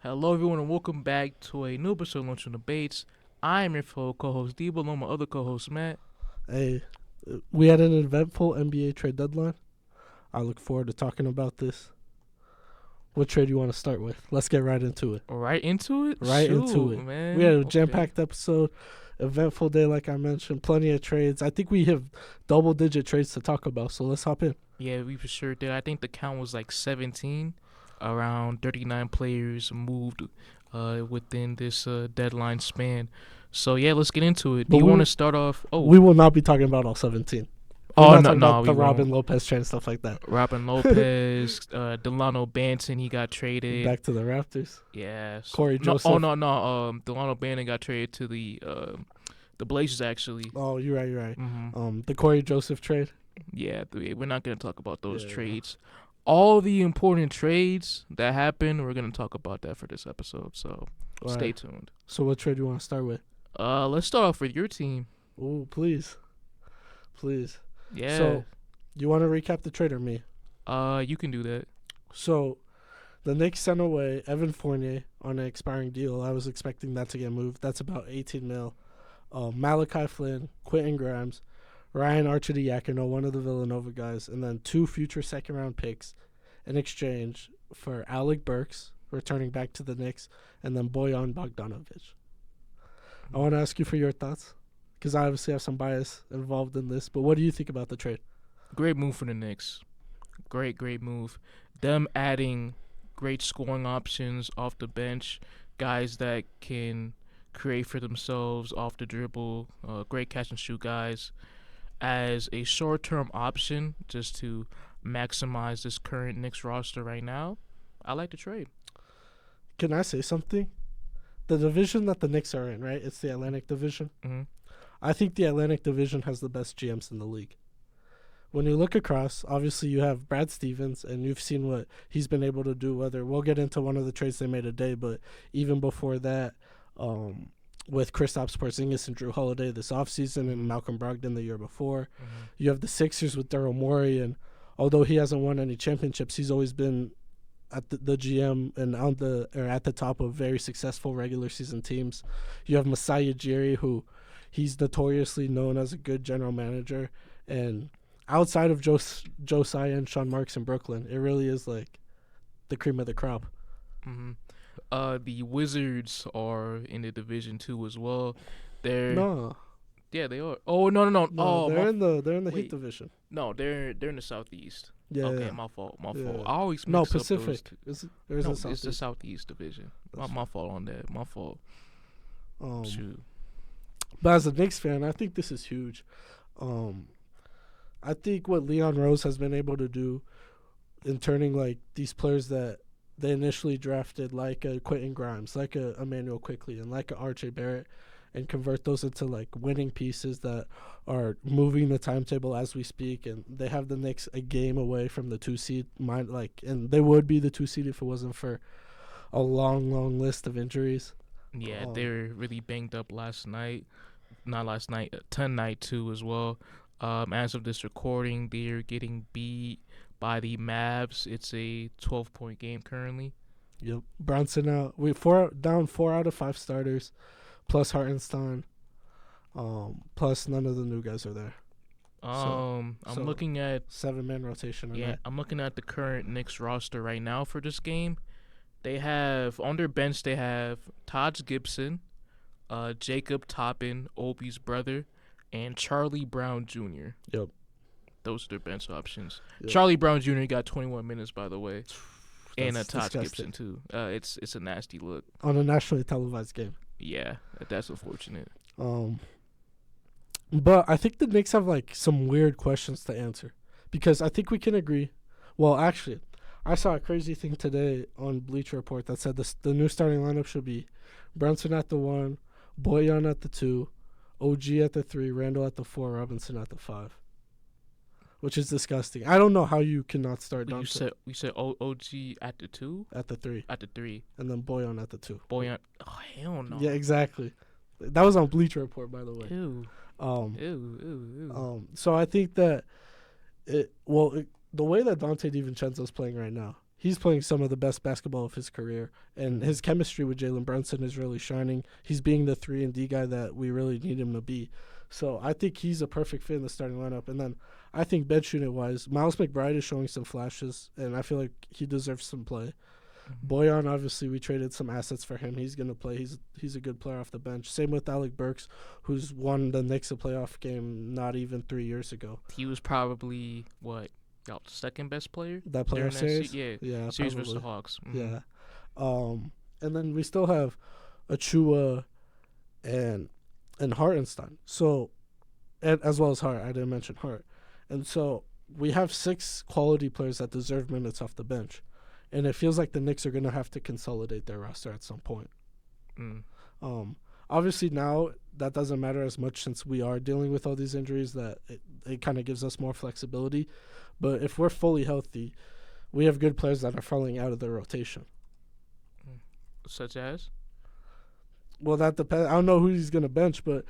Hello, everyone, and welcome back to a new episode of Lunch and Debates. I am your fellow co-host Dibo, along with my other co-host Matt. Hey, we had an eventful NBA trade deadline. I look forward to talking about this. What trade do you want to start with? Let's get right into it. Right into it? Right Shoot, into it. man. We had a Okay. jam-packed episode, eventful day like I mentioned, plenty of trades. I think we have double-digit trades to talk about, so let's hop in. Yeah, we for sure did. I think the count was like 17. Around 39 players moved within this deadline span. So, yeah, let's get into it. Do But you we- want to start off? Oh, We will not be talking about all 17. We're oh not no, talking about we the won't. Robin Lopez trade and stuff like that. Robin Lopez, Delano Banton, he got traded. Back to the Raptors. Yeah. Corey No, Joseph. oh no. Delano Banton got traded to the Blazers actually. Oh, you're right. Mm-hmm. The Corey Joseph trade. Yeah, we're not gonna talk about those Yeah. trades. All the important trades that happened, we're gonna talk about that for this episode. So All stay right. tuned. So what trade do you want to start with? Let's start off with your team. Oh, please. Yeah. So, you want to recap the trade or me? You can do that. So, the Knicks sent away Evan Fournier on an expiring deal. I was expecting that to get moved. That's about $18 million. Malachi Flynn, Quentin Grimes, Ryan Arcidiacono, one of the Villanova guys, and then 2 future second-round picks in exchange for Alec Burks, returning back to the Knicks, and then Bojan Bogdanovic. I want to ask you for your thoughts, because I obviously have some bias involved in this, but what do you think about the trade? Great move for the Knicks. Great move. Them adding great scoring options off the bench, guys that can create for themselves off the dribble, great catch and shoot guys, as a short-term option just to maximize this current Knicks roster right now. I like the trade. Can I say something? The division that the Knicks are in, right? It's the Atlantic Division. Mm-hmm. I think the Atlantic Division has the best GMs in the league. When you look across, obviously you have Brad Stevens, and you've seen what he's been able to do. Whether we'll get into one of the trades they made today, but even before that, with Kristaps Porzingis and Drew Holiday this offseason and Malcolm Brogdon the year before. Mm-hmm. You have the Sixers with Daryl Morey, and although he hasn't won any championships, he's always been at the GM and at the top of very successful regular season teams. You have Masai Ujiri, who he's notoriously known as a good general manager, and outside of Josiah and Sean Marks in Brooklyn, it really is like the cream of the crop. Mm-hmm. The Wizards are in the division too as well. No, Yeah, they are. Oh no. Oh, they're in the wait. Heat division. No, they're in the Southeast. Yeah, Okay, yeah. my fault. Yeah. I always No, mix up Pacific. those two. It's No, the it's the Southeast. Southeast division. That's My fault on that. My fault. Shoot. But as a Knicks fan, I think this is huge. I think what Leon Rose has been able to do in turning like these players that they initially drafted, like a Quentin Grimes, like a Emmanuel Quickley, and like a R.J. Barrett, and convert those into like winning pieces that are moving the timetable as we speak. And they have the Knicks a game away from the 2 seed, and they would be the 2 seed if it wasn't for a long list of injuries. Yeah, they were really banged up last night. Not last night, tonight too as well. As of this recording, they're getting beat by the Mavs. It's a 12-point game currently. Yep. Brunson out. Down 4 out of 5 starters, plus Hartenstein, plus none of the new guys are there. I'm looking at 7-man rotation. I'm looking at the current Knicks roster right now for this game. They have on their bench Taj Gibson, Jacob Toppin, Obi's brother, and Charlie Brown Jr. Yep. Those are their bench options. Yep. Charlie Brown Jr. got 21 minutes, by the way, and That's Taj disgusting. Gibson too. It's a nasty look. On a nationally televised game. Yeah, that's unfortunate. But I think the Knicks have like some weird questions to answer, because I think we can agree. Well, actually, I saw a crazy thing today on Bleacher Report that said the new starting lineup should be Brunson at the 1, Bojan at the 2, OG at the 3, Randall at the 4, Robinson at the 5. Which is disgusting. I don't know how you cannot start But Dante you said OG at the 2, at the 3, at the 3. and then Bojan at the 2. Boyan, oh hell no. Yeah, exactly. That was on Bleacher Report, by the way. Ew. So I think that the way that Dante DiVincenzo is playing right now, he's playing some of the best basketball of his career, and his chemistry with Jalen Brunson is really shining. He's being the 3-and-D guy that we really need him to be. So I think he's a perfect fit in the starting lineup. And then I think bench unit wise, Miles McBride is showing some flashes, and I feel like he deserves some play. Boyan, obviously, we traded some assets for him. He's gonna play. He's a good player off the bench. Same with Alec Burks, who's won the Knicks a playoff game not even 3 years ago. He was probably y'all second best player That during playoff that series, yeah, series versus the Hawks. Yeah. And then we still have Achua and Hartenstein. So, and as well as Hart. I didn't mention Hart. And so we have 6 quality players that deserve minutes off the bench. And it feels like the Knicks are going to have to consolidate their roster at some point. Obviously now that doesn't matter as much since we are dealing with all these injuries, that it kind of gives us more flexibility. But if we're fully healthy, we have good players that are falling out of the rotation. Such as? Well, that depends. I don't know who he's going to bench, but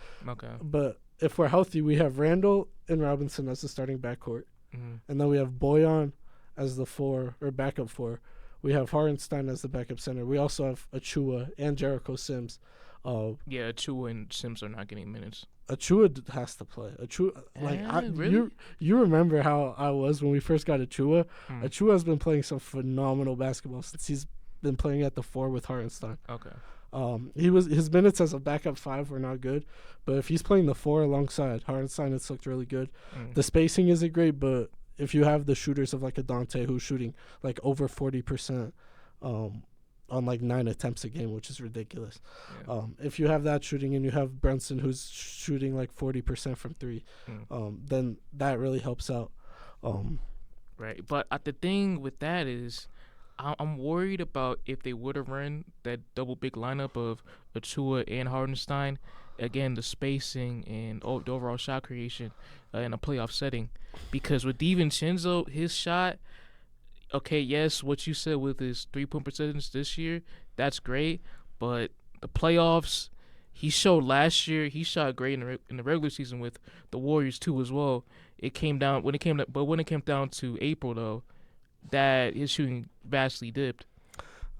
if we're healthy, we have Randall and Robinson as the starting backcourt. And then we have Boyan as the 4 or backup 4. We have Hartenstein as the backup center. We also have Achua and Jericho Sims. Achua and Sims are not getting minutes. Achua has to play. Really? You remember how I was when we first got Achua? Achua has been playing some phenomenal basketball since he's been playing at the 4 with Hartenstein. Okay. His minutes as a backup 5 were not good, but if he's playing the 4 alongside Hartenstein, it's looked really good. The spacing isn't great, but if you have the shooters of like a Dante who's shooting like over 40% on like 9 attempts a game, which is ridiculous. Yeah. If you have that shooting and you have Brunson who's shooting like 40% from 3, then that really helps out. Right, but the thing with that is I'm worried about if they would have run that double big lineup of Achua and Hardenstein. Again, the spacing and the overall shot creation in a playoff setting. Because with DiVincenzo, his shot, okay, yes, what you said with his 3-point percentage this year, that's great. But the playoffs, he showed last year, he shot great in the regular season with the Warriors too as well. When it came down to April though, that his shooting vastly dipped.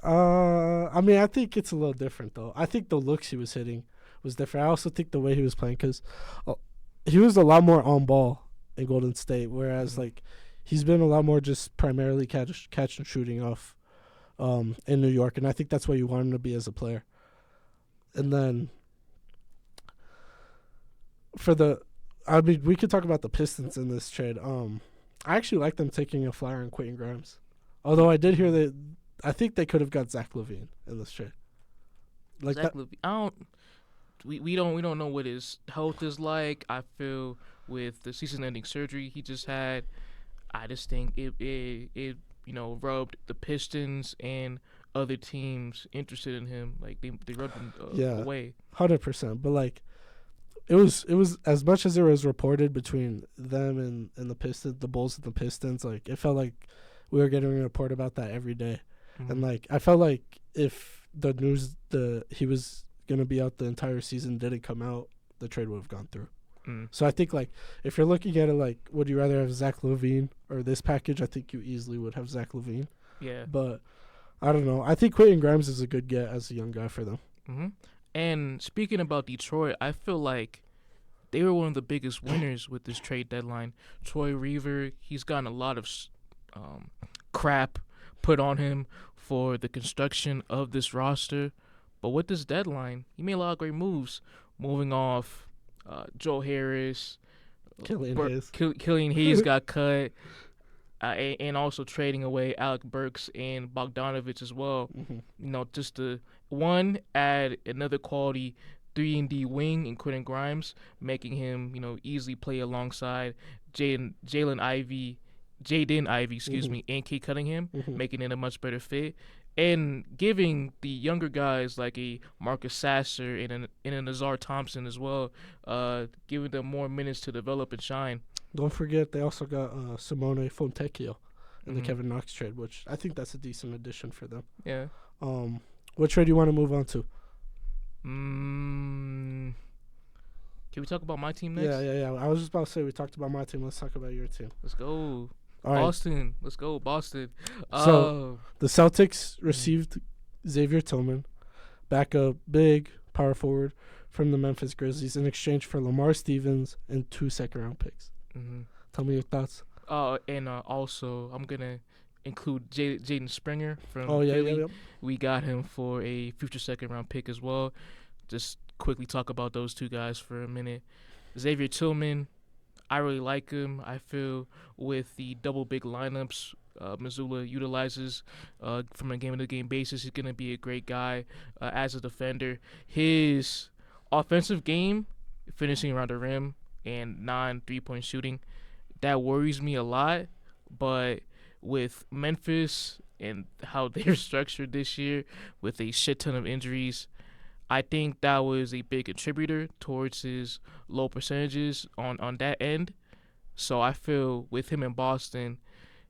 I mean, I think it's a little different though. I think the looks he was hitting was different. I also think the way he was playing, because he was a lot more on ball in Golden State, whereas like he's been a lot more just primarily catch and shooting off in New York, and I think that's what you want him to be as a player. And then we could talk about the Pistons in this trade. I actually like them taking a flyer on Quentin Grimes, although I did hear that I think they could have got Zach LaVine in this trade. Like Zach LaVine, we don't know what his health is like. I feel with the season-ending surgery he just had, I just think it rubbed the Pistons and other teams interested in him. Like they rubbed him away. 100%. But like it was as much as it was reported between them and the Pistons, the Bulls and the Pistons. Like it felt like we were getting a report about that every day, and like I felt like if the news he was gonna be out the entire season didn't come out, the trade would have gone through. So I think like if you're looking at it like, would you rather have Zach LaVine or this package? I think you easily would have Zach LaVine. Yeah. But I don't know. I think Quentin Grimes is a good get as a young guy for them. And speaking about Detroit, I feel like they were one of the biggest winners with this trade deadline. Troy Weaver, he's gotten a lot of crap put on him for the construction of this roster. But with this deadline, he made a lot of great moves, moving off Joe Harris. Killian Hayes got cut. And also trading away Alec Burks and Bogdanovich as well. Just to add another quality 3-and-D wing in Quentin Grimes, making him easily play alongside Jaden Ivey, and Kate Cunningham, making it a much better fit, and giving the younger guys like a Marcus Sasser and a Nazar Thompson as well, giving them more minutes to develop and shine. Don't forget, they also got Simone Fontecchio in the Kevin Knox trade, which I think that's a decent addition for them. Yeah. What trade do you want to move on to? Can we talk about my team next? Yeah. I was just about to say we talked about my team. Let's talk about your team. Let's go. All right. Boston. Let's go, Boston. So the Celtics received Xavier Tillman, backup big power forward from the Memphis Grizzlies, in exchange for Lamar Stevens and 2 second-round picks. Mm-hmm. Tell me your thoughts. And also, I'm going to include Jaden Springer from Yeah. Philly. We got him for a future second-round pick as well. Just quickly talk about those two guys for a minute. Xavier Tillman, I really like him. I feel with the double big lineups Missoula utilizes from a game-to-game basis, he's going to be a great guy as a defender. His offensive game, finishing around the rim and non-3-point shooting, that worries me a lot. But with Memphis and how they're structured this year with a shit ton of injuries, I think that was a big contributor towards his low percentages on that end. So I feel with him in Boston,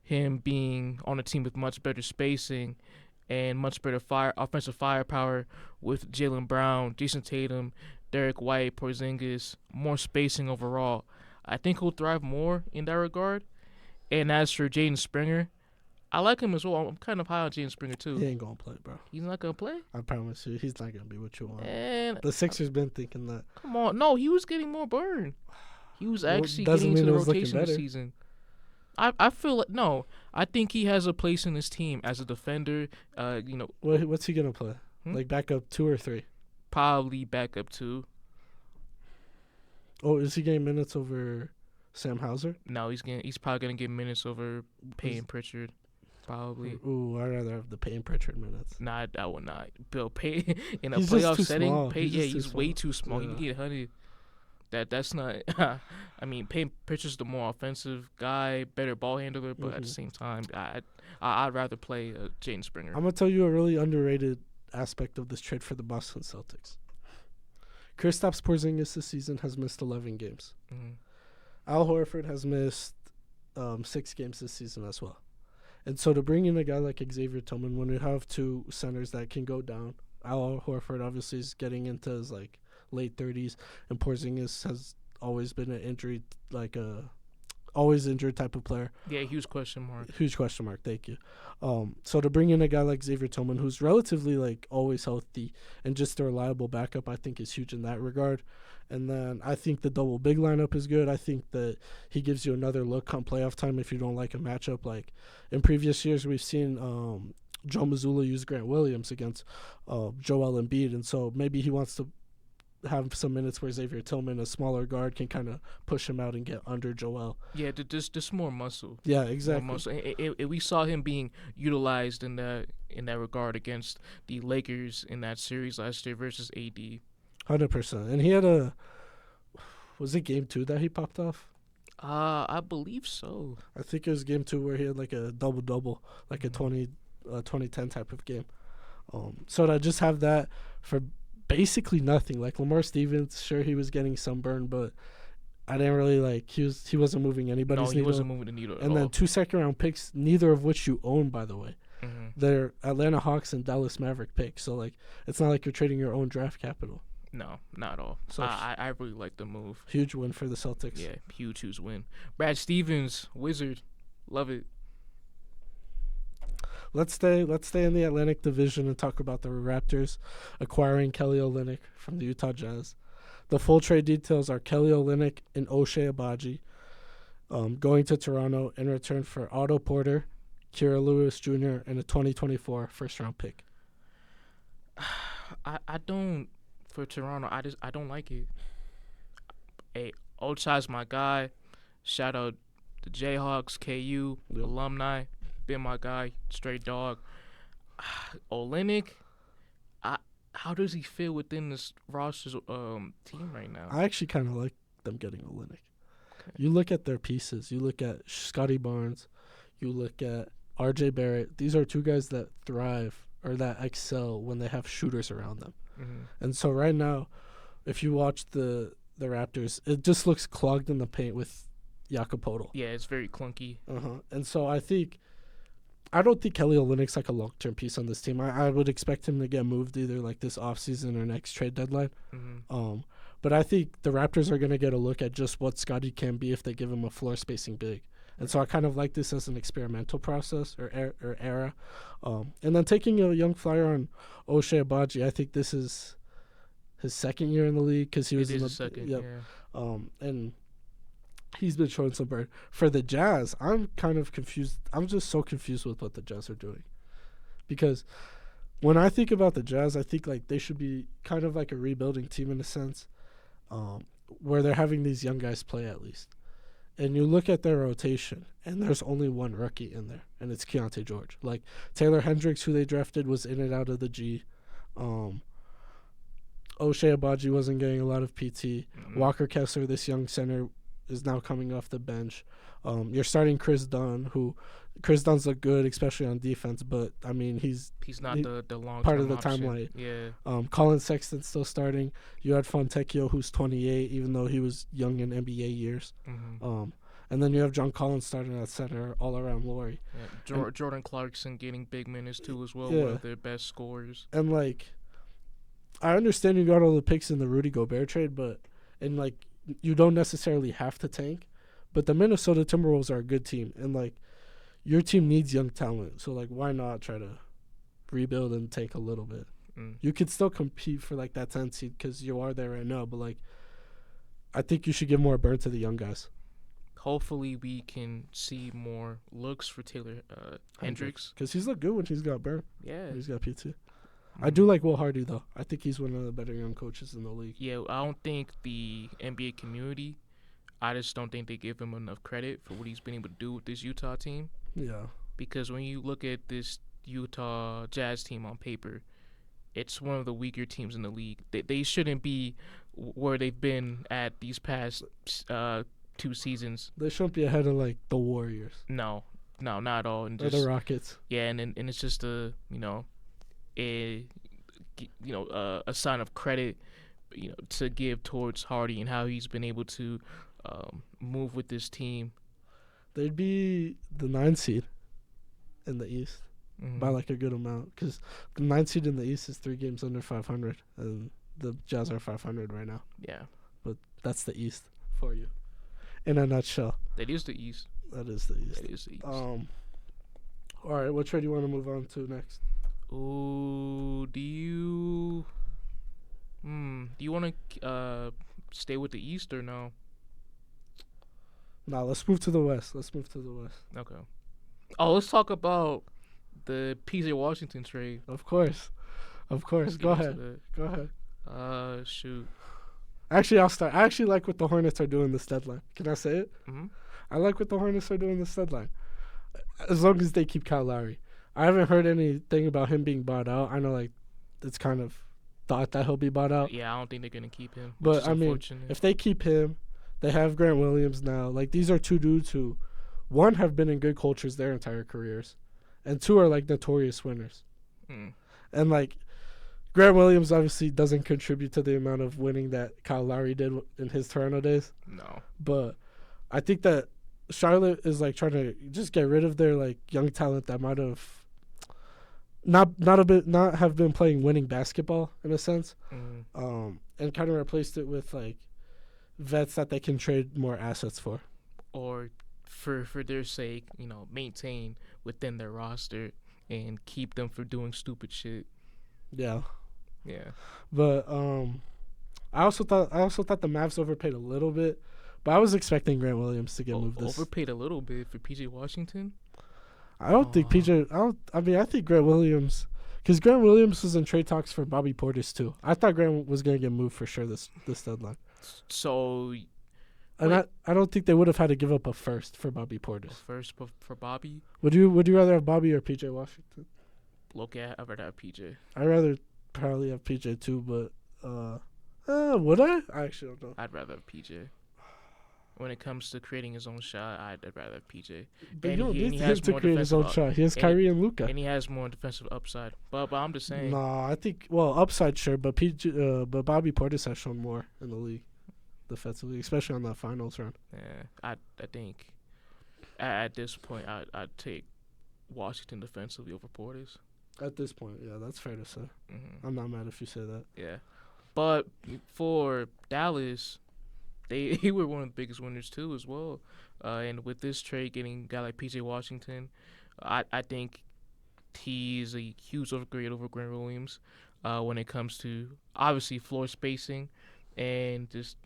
him being on a team with much better spacing and much better offensive firepower with Jaylen Brown, Jason Tatum, Derek White, Porzingis, more spacing overall, I think he'll thrive more in that regard. And as for Jaden Springer, I like him as well. I'm kind of high on Jaden Springer too. He ain't gonna play, bro. He's not gonna play? I promise you, he's not gonna be what you want. And The Sixers been thinking that. come on, no, he was getting more burn. He was actually doesn't getting into mean the it was looking rotation this better. season. I feel like no. I think he has a place in this team as a defender. What's he gonna play? Hmm? Like backup 2 or 3? Probably backup 2. Oh, is he getting minutes over Sam Hauser? No, he's probably gonna get minutes over Payton Pritchard. Probably. Ooh, I'd rather have the Payton Pritchard minutes. Nah, I would not. Bill Payton in a He's just playoff too setting. small. He's way too small. Yeah. He can get 100. That's not. I mean, Payton Pritchard's the more offensive guy, better ball handler, but at the same time, I'd rather play Jaden Springer. I'm gonna tell you a really underrated aspect of this trade for the Boston Celtics. Kristaps Porzingis this season has missed 11 games. Mm-hmm. Al Horford has missed 6 games this season as well. And so to bring in a guy like Xavier Tillman, when we have 2 centers that can go down, Al Horford obviously is getting into his late 30s, and Porzingis has always been an injury, always injured type of player. Yeah, huge question mark. Huge question mark. Thank you. So to bring in a guy like Xavier Tillman, who's relatively always healthy and just a reliable backup, I think is huge in that regard. And then I think the double big lineup is good. I think that he gives you another look come playoff time if you don't like a matchup. Like in previous years, we've seen Joe Mazzulla use Grant Williams against Joel Embiid, and so maybe he wants to have some minutes where Xavier Tillman, a smaller guard, can kind of push him out and get under Joel. Yeah, just more muscle. Yeah, exactly. More muscle. We saw him being utilized in that regard against the Lakers in that series last year versus AD. 100%. And he had was it game 2 that he popped off? I believe so. I think it was game 2 where he had a double-double, a 2010 type of game. So to just have that for basically nothing. Like Lamar Stevens, sure, he was getting sunburn, but I didn't really he wasn't moving anybody's needle. No, he wasn't moving the needle at all. And then 2 second-round picks, neither of which you own, by the way. Mm-hmm. They're Atlanta Hawks and Dallas Maverick picks, so it's not like you're trading your own draft capital. No, not at all. So I really like the move. Huge win for the Celtics. Yeah, huge win. Brad Stevens, Wizard, love it. Let's stay in the Atlantic Division and talk about the Raptors acquiring Kelly Olynyk from the Utah Jazz. The full trade details are Kelly Olynyk and Ochai Agbaji going to Toronto in return for Otto Porter, Kira Lewis Jr., and a 2024 first-round pick. I don't, for Toronto, I don't like it. Hey, Ochai's my guy. Shout out the Jayhawks, KU, alumni. Been my guy, straight dog. Olynyk, how does he fit within this roster's team right now? I actually kind of like them getting Olynyk. Okay. You look at their pieces. You look at Scotty Barnes. You look at RJ Barrett. These are 2 guys that thrive or that excel when they have shooters around them. Mm-hmm. And so right now, if you watch the Raptors, it just looks clogged in the paint with Jakob Poeltl. Yeah, it's very clunky. And so I don't think Kelly Olynyk's a long-term piece on this team. I would expect him to get moved either this offseason or next trade deadline. Mm-hmm. But I think the Raptors are going to get a look at just what Scotty can be if they give him a floor spacing big. And so I kind of like this as an experimental process or era. And then taking a young flyer on O'Shea Abaji, I think this is his second year in the league because he was It in is the a second. Yep. Yeah. And he's been showing some burn. For the Jazz, I'm kind of confused. I'm just so confused with what the Jazz are doing. Because when I think about the Jazz, I think like they should be kind of like a rebuilding team in a sense, where they're having these young guys play at least. And you look at their rotation, and there's only one rookie in there, and it's Keontae George. Like Taylor Hendricks, who they drafted, was in and out of the G. O'Shea Abaji wasn't getting a lot of PT. Mm-hmm. Walker Kessler, this young center, is now coming off the bench. You're starting Chris Dunn, who Chris Dunn's look good, especially on defense, but I mean he's not the long part of the option. timeline. Yeah. Colin Sexton's still starting. You had Fontecchio, who's 28, even though he was young in NBA years. Mm-hmm. And then you have John Collins starting at center, all around Laurie. Yeah. Jordan Clarkson getting big minutes too as well. Yeah. One of their best scorers. And like, I understand you got all the picks in the Rudy Gobert trade, and like you don't necessarily have to tank. But the Minnesota Timberwolves are a good team, and like your team needs young talent. So like, why not try to rebuild and tank a little bit? You could still compete for like that 10 seed because you are there right now. But like, I think you should give more burn to the young guys. Hopefully, we can see more looks for Taylor Hendricks because he's looked good when he's got burn. Yeah, when he's got PT. I do like Will Hardy though. I think he's one of the better young coaches in the league. Yeah, I don't think the NBA community. I just don't think they give him enough credit for what he's been able to do with this Utah team. Yeah. Because when you look at this Utah Jazz team on paper, it's one of the weaker teams in the league. They shouldn't be where they've been at these past 2 seasons. They shouldn't be ahead of like the Warriors. No, not at all. And or the Rockets. Yeah, and it's just a sign of credit, to give towards Hardy and how he's been able to move with this team. They'd be the 9 seed in the East by like a good amount because the 9 seed in the East is 3 games under 500 and the Jazz are 500 right now. Yeah. But that's the East for you in a nutshell. That is the East. That is the East. All right, what trade do you want to move on to next? Ooh, do you want to stay with the East or no? Nah, let's move to the West. Okay. Oh, let's talk about the PJ Washington trade. Of course. Go ahead. Shoot. Actually, I'll start. I actually like what the Hornets are doing this deadline. Can I say it? Mm-hmm. I like what the Hornets are doing this deadline. As long as they keep Kyle Lowry. I haven't heard anything about him being bought out. I know, like, it's kind of thought that he'll be bought out. Yeah, I don't think they're going to keep him. But, I mean, if they keep him, they have Grant Williams now. Like, these are 2 dudes who, 1, have been in good cultures their entire careers, and 2 are, like, notorious winners. And, like, Grant Williams obviously doesn't contribute to the amount of winning that Kyle Lowry did in his Toronto days. No. But I think that Charlotte is, like, trying to just get rid of their, like, young talent that might have not have been playing winning basketball in a sense, and kind of replaced it with like vets that they can trade more assets for, or for their sake, maintain within their roster and keep them from doing stupid shit. Yeah. But I also thought the Mavs overpaid a little bit, but I was expecting Grant Williams to get moved. Overpaid a little bit for PJ Washington. I don't think I think Grant Williams, because Grant Williams was in trade talks for Bobby Portis too. I thought Grant was going to get moved for sure this deadline. So, and I don't think they would have had to give up a first for Bobby Portis. First for Bobby? Would you rather have Bobby or PJ Washington? Look at, I'd rather have PJ. I'd rather probably have PJ too, but would I? I actually don't know. I'd rather have PJ. When it comes to creating his own shot, I'd rather have PJ. But you don't need him to create his own shot. He has Kyrie and Luka. And he has more defensive upside. But I'm just saying. Nah, I think, upside sure, but but Bobby Portis has shown more in the league defensively, especially on that finals run. Yeah, I think at this point, I'd take Washington defensively over Portis. At this point, yeah, that's fair to say. I'm not mad if you say that. Yeah. But for Dallas, they were one of the biggest winners too as well. And with this trade, getting a guy like PJ Washington, I think he's a huge upgrade over Grant Williams when it comes to obviously floor spacing and just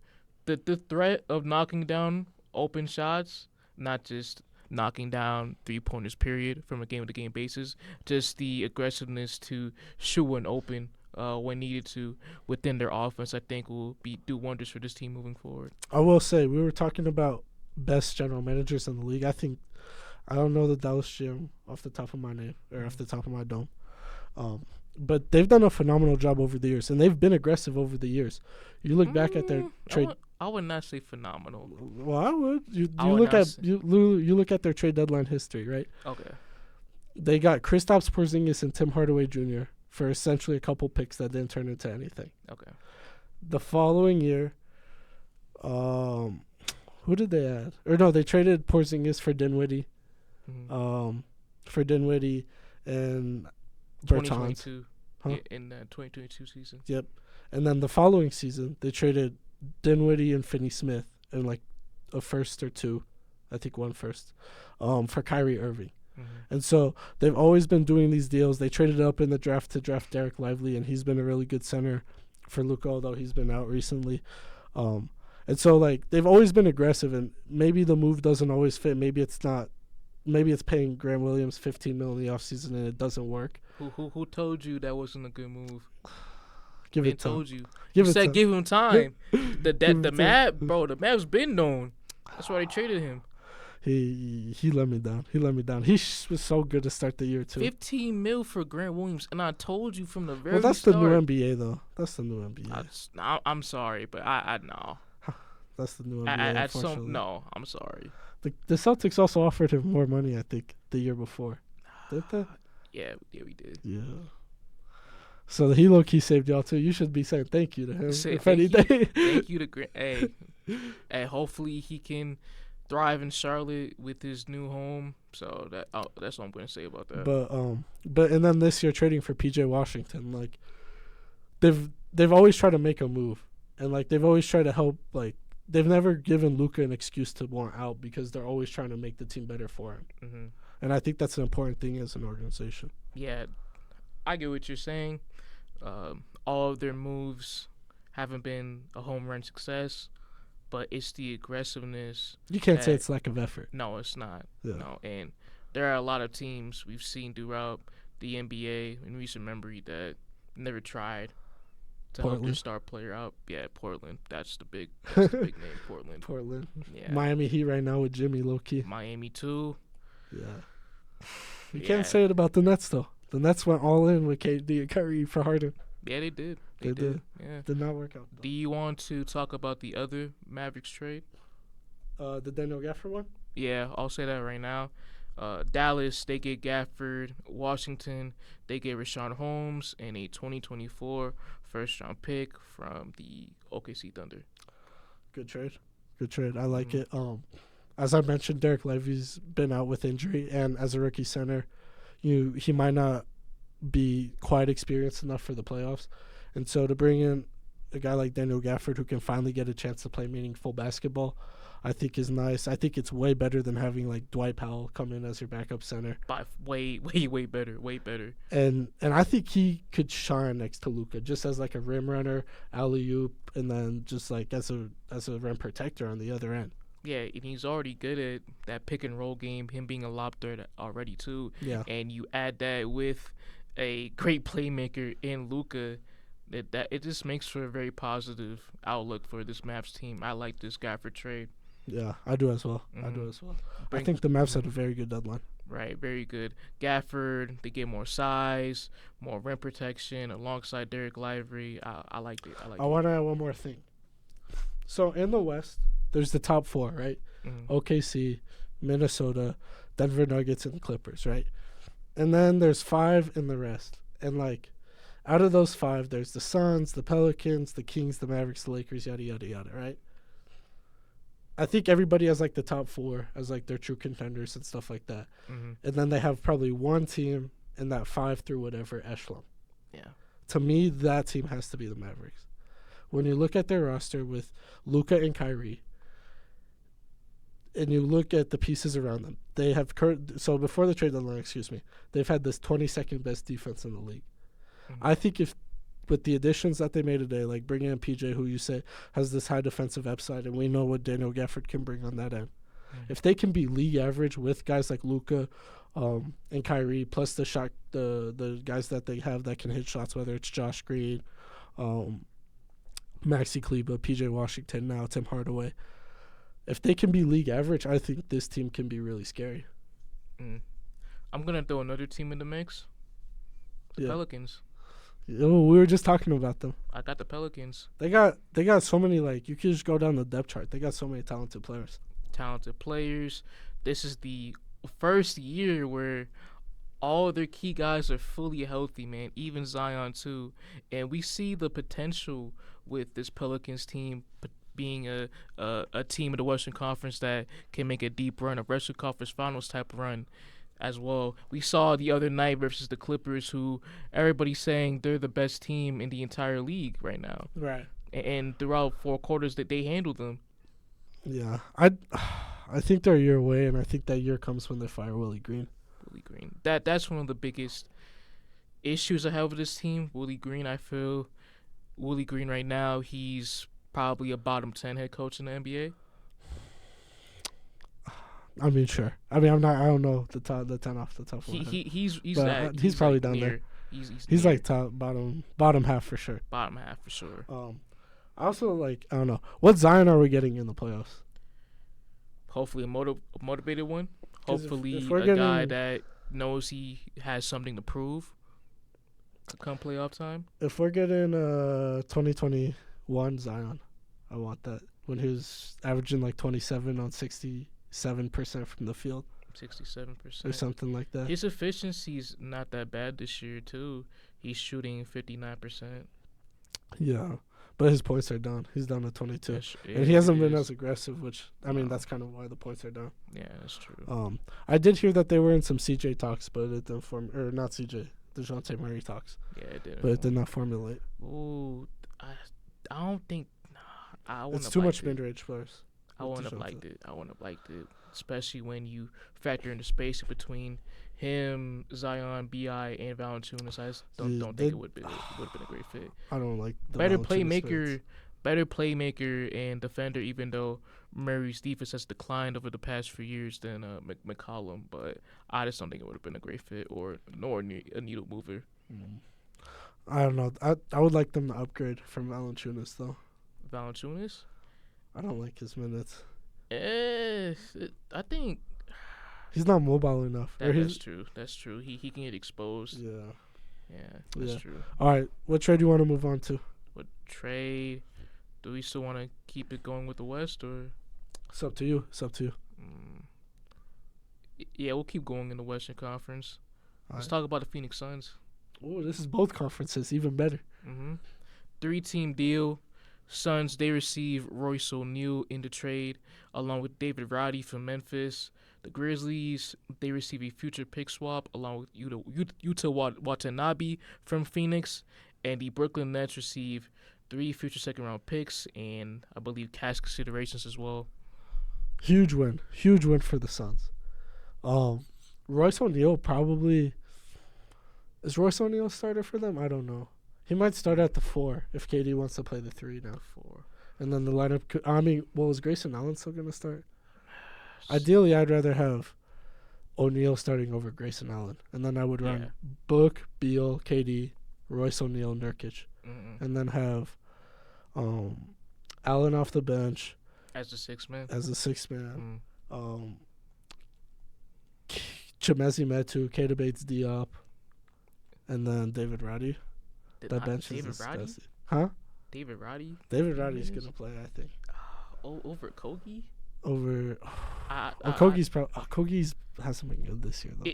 the threat of knocking down open shots, not just knocking down 3-pointers period from a game to game basis, just the aggressiveness to shoot one open when needed to within their offense. I think will do wonders for this team moving forward. I will say, we were talking about best general managers in the league. I don't know the Dallas GM off the top of my name or off the top of my dome. But they've done a phenomenal job over the years, and they've been aggressive over the years. You look back at their trade. I would not say phenomenal. Well, I would. You look at their trade deadline history, right? Okay. They got Kristaps Porzingis and Tim Hardaway Jr. for essentially a couple picks that didn't turn into anything. Okay. The following year, who did they add? Or no, they traded Porzingis for Dinwiddie. Mm-hmm. For Dinwiddie and Bertans. 2022. In the 2022 season. Yep. And then the following season, they traded Dinwiddie and Finney Smith and like a first or two, I think one first, for Kyrie Irving. Mm-hmm. And so they've always been doing these deals. They traded up in the draft to draft Derek Lively, and he's been a really good center for Luka, although he's been out recently. And so like they've always been aggressive, and maybe the move doesn't always fit. Maybe it's not. Maybe it's paying Grant Williams $15 million in the offseason and it doesn't work. Who told you that wasn't a good move? Give it time. Told you. You said give him time. the Mavs been known. That's why they traded him. He let me down. He was so good to start the year too. $15 million for Grant Williams, and I told you from the very start. Well, that's the new NBA though. That's the new NBA. I'm sorry, but I know. That's the new NBA. No, I'm sorry. The Celtics also offered him more money, I think, the year before. Did they? Yeah, we did. Yeah. So he low-key saved y'all, too. You should be saying thank you to him. Thank you to Grant. Hey, hopefully he can thrive in Charlotte with his new home. So that's what I'm going to say about that. But and then this year trading for PJ Washington, like they've always tried to make a move, and like they've always tried to help. Like they've never given Luka an excuse to want out because they're always trying to make the team better for him. Mm-hmm. And I think that's an important thing as an organization. Yeah, I get what you're saying. All of their moves haven't been a home run success, but it's the aggressiveness. You can't say it's lack of effort. No, it's not. Yeah. No, and there are a lot of teams we've seen throughout the NBA in recent memory that never tried to help their star player out. Yeah, Portland. That's the big name, Portland. Portland. Yeah. Miami Heat right now with Jimmy low-key. Miami too. Yeah. You can't say it about the Nets though. The Nets went all in with KD and Kyrie for Harden. Yeah, they did. They did. Yeah. Did not work out, though. Do you want to talk about the other Mavericks trade? The Daniel Gafford one? Yeah, I'll say that right now. Dallas, they get Gafford. Washington, they get Rashawn Holmes and a 2024 first-round pick from the OKC Thunder. Good trade. I like it. As I mentioned, Derek Lively's been out with injury, and as a rookie center, he might not be quite experienced enough for the playoffs. And so to bring in a guy like Daniel Gafford who can finally get a chance to play meaningful basketball, I think is nice. I think it's way better than having like Dwight Powell come in as your backup center. By way better. And I think he could shine next to Luka just as like a rim runner, alley-oop, and then just like as a rim protector on the other end. Yeah, and he's already good at that pick and roll game, him being a lob threat already too. Yeah. And you add that with a great playmaker in Luka, that it just makes for a very positive outlook for this Mavs team. I like this guy for trade. Yeah, I do as well. I think the Mavs had a very good deadline. Right, very good. Gafford, they get more size, more rim protection alongside Derek Lively. I liked it. I want to add one more thing. So in the West, there's the top four, right? Mm-hmm. OKC, Minnesota, Denver Nuggets, and the Clippers, right? And then there's 5 in the rest. And, like, out of those 5, there's the Suns, the Pelicans, the Kings, the Mavericks, the Lakers, yada, yada, yada, right? I think everybody has, like, the top 4 as, like, their true contenders and stuff like that. Mm-hmm. And then they have probably one team in that 5 through whatever echelon. Yeah. To me, that team has to be the Mavericks. when you look at their roster with Luka and Kyrie, and you look at the pieces around them, they have so before the trade deadline, they've had this 22nd best defense in the league. I think if with the additions that they made today, like bringing in PJ, who you say has this high defensive upside, and we know what Daniel Gafford can bring on that end. If they can be league average with guys like Luka and Kyrie, plus the guys that they have that can hit shots, whether it's Josh Green, Maxi Kleber, PJ Washington, now Tim Hardaway. If they can be league average, I think this team can be really scary. I'm going to throw another team in the mix. The Pelicans. Oh, we were just talking about them. I got the Pelicans. They got so many, like, you could just go down the depth chart. They got so many talented players. This is the first year where all their key guys are fully healthy, man. Even Zion, too. And we see the potential with this Pelicans team being a team in the Western Conference that can make a deep run, a Western Conference Finals type run as well. We saw the other night versus the Clippers, who everybody's saying they're the best team in the entire league right now. Right. And throughout 4 quarters that they handled them. Yeah. I think they're a year away, and I think that year comes when they fire Willie Green. That's one of the biggest issues I have with this team. Willie Green, I feel Willie Green right now, he's probably a bottom 10 head coach in the NBA. I mean, sure. I mean, I don't know the 10 off the top of my head. He's probably like down there. He's like top bottom half for sure. Bottom half for sure. I also I don't know, what Zion are we getting in the playoffs? Hopefully a motivated one. Hopefully if a guy that knows he has something to prove come playoff time. If we're getting 2021 Zion, I want that when he was averaging like 27 on 67% from the field. 67%. Or something like that. His efficiency's not that bad this year, too. He's shooting 59%. Yeah. But his points are down. He's down to 22. Yeah, and he hasn't been as aggressive, which, I mean, that's kind of why the points are down. Yeah, that's true. I did hear that they were in some CJ talks, but it didn't or not CJ, DeJounte Murray talks. Yeah, it did. But it did not formulate. Ooh, I don't think, I wouldn't It's too much mid-range players. I wouldn't have liked it. Especially when you factor in the space between him, Zion, B.I., and Valanciunas. I just don't think it would have been a great fit. I don't like the better playmaker and defender, even though Murray's defense has declined over the past few years than McCollum. But I just don't think it would have been a great fit nor a needle mover. I don't know. I would like them to upgrade from Valanciunas, though. Valanciunas? I don't like his minutes. I think he's not mobile enough. That's true. He can get exposed. Yeah, that's true. All right, what trade do you want to move on to? What trade? Do we still want to keep it going with the West, or? It's up to you. Yeah, we'll keep going in the Western Conference. Let's talk about the Phoenix Suns. Oh, this is both conferences, even better. 3-team deal. Suns, they receive Royce O'Neal in the trade, along with David Roddy from Memphis. The Grizzlies, they receive a future pick swap, along with Yuta Watanabe from Phoenix. And the Brooklyn Nets receive 3 future second-round picks and, I believe, cash considerations as well. Huge win for the Suns. Royce O'Neal probably... Is Royce O'Neal a starter for them? I don't know. He might start at the 4 if KD wants to play the 3 now. 4. And then the lineup is Grayson Allen still going to start? Ideally, I'd rather have O'Neal starting over Grayson Allen. And then I would run Book, Beal, KD, Royce O'Neal, Nurkic. And then have Allen off the bench. As a 6-man? As a 6-man. Chimezi Metu, Keita Bates-Diop, and then David Roddy. That bench is disgusting. Huh? David Roddy? David Roddy's going to play, I think. Over Kogi? Kogi's has something good this year, though.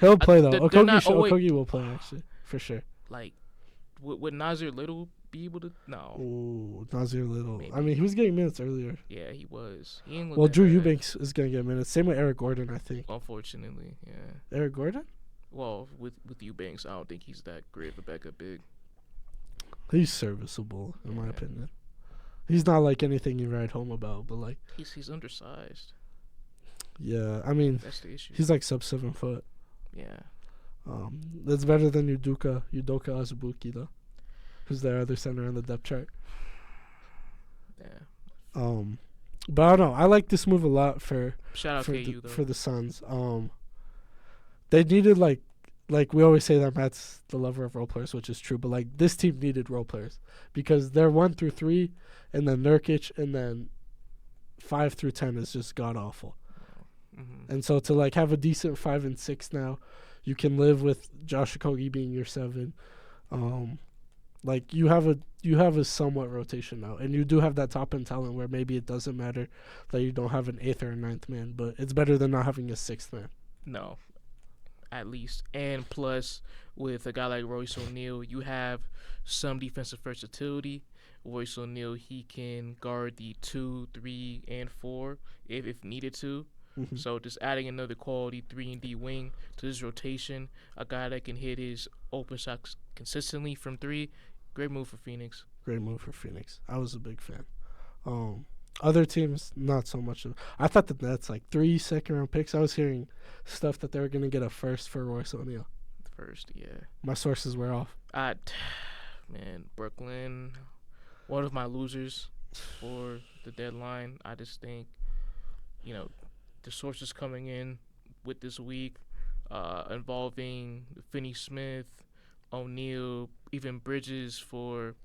He'll play, though. Okogie will play, actually, for sure. Like, would Nasir Little be able to? No. Ooh, Nasir Little. Maybe. I mean, he was getting minutes earlier. Yeah, he was. Drew Eubanks is going to get minutes. Same with Eric Gordon, I think. Unfortunately, yeah. Eric Gordon? Well, with Eubanks, I don't think he's that great of a backup big. He's serviceable in my Yeah. opinion. He's not like anything you write home about, but like He's undersized. yeah, I mean That's the issue. he's like sub 7 foot. Yeah. That's better than Udoka Azubuki though, who's their other center on the depth chart. Yeah. But I don't know. I like this move a lot for Shout out for KU though. for the Suns. They needed like we always say that Matt's the lover of role players, which is true. But like this team needed role players because they're 1 through 3, and then Nurkic, and then 5 through 10 is just god awful. Mm-hmm. And so to like have a decent 5 and 6 now, you can live with Josh Okogie being your 7. Like you have a somewhat rotation now, and you do have that top end talent where maybe it doesn't matter that you don't have an 8th or a 9th man, but it's better than not having a 6th man. No, at least. And plus, with a guy like Royce O'Neal, you have some defensive versatility. Royce O'Neal, he can guard the 2, 3, and 4 if needed to. Mm-hmm. So just adding another quality 3-and-D wing to this rotation, a guy that can hit his open shots consistently from 3, great move for Phoenix. Great move for Phoenix. I was a big fan. Other teams, not so much. I thought the Nets, like 3 second-round picks. I was hearing stuff that they were going to get a first for Royce O'Neal. First, yeah. My sources were off. Man, Brooklyn, one of my losers for the deadline. I just think, the sources coming in with this week involving Finney-Smith, O'Neal, even Bridges for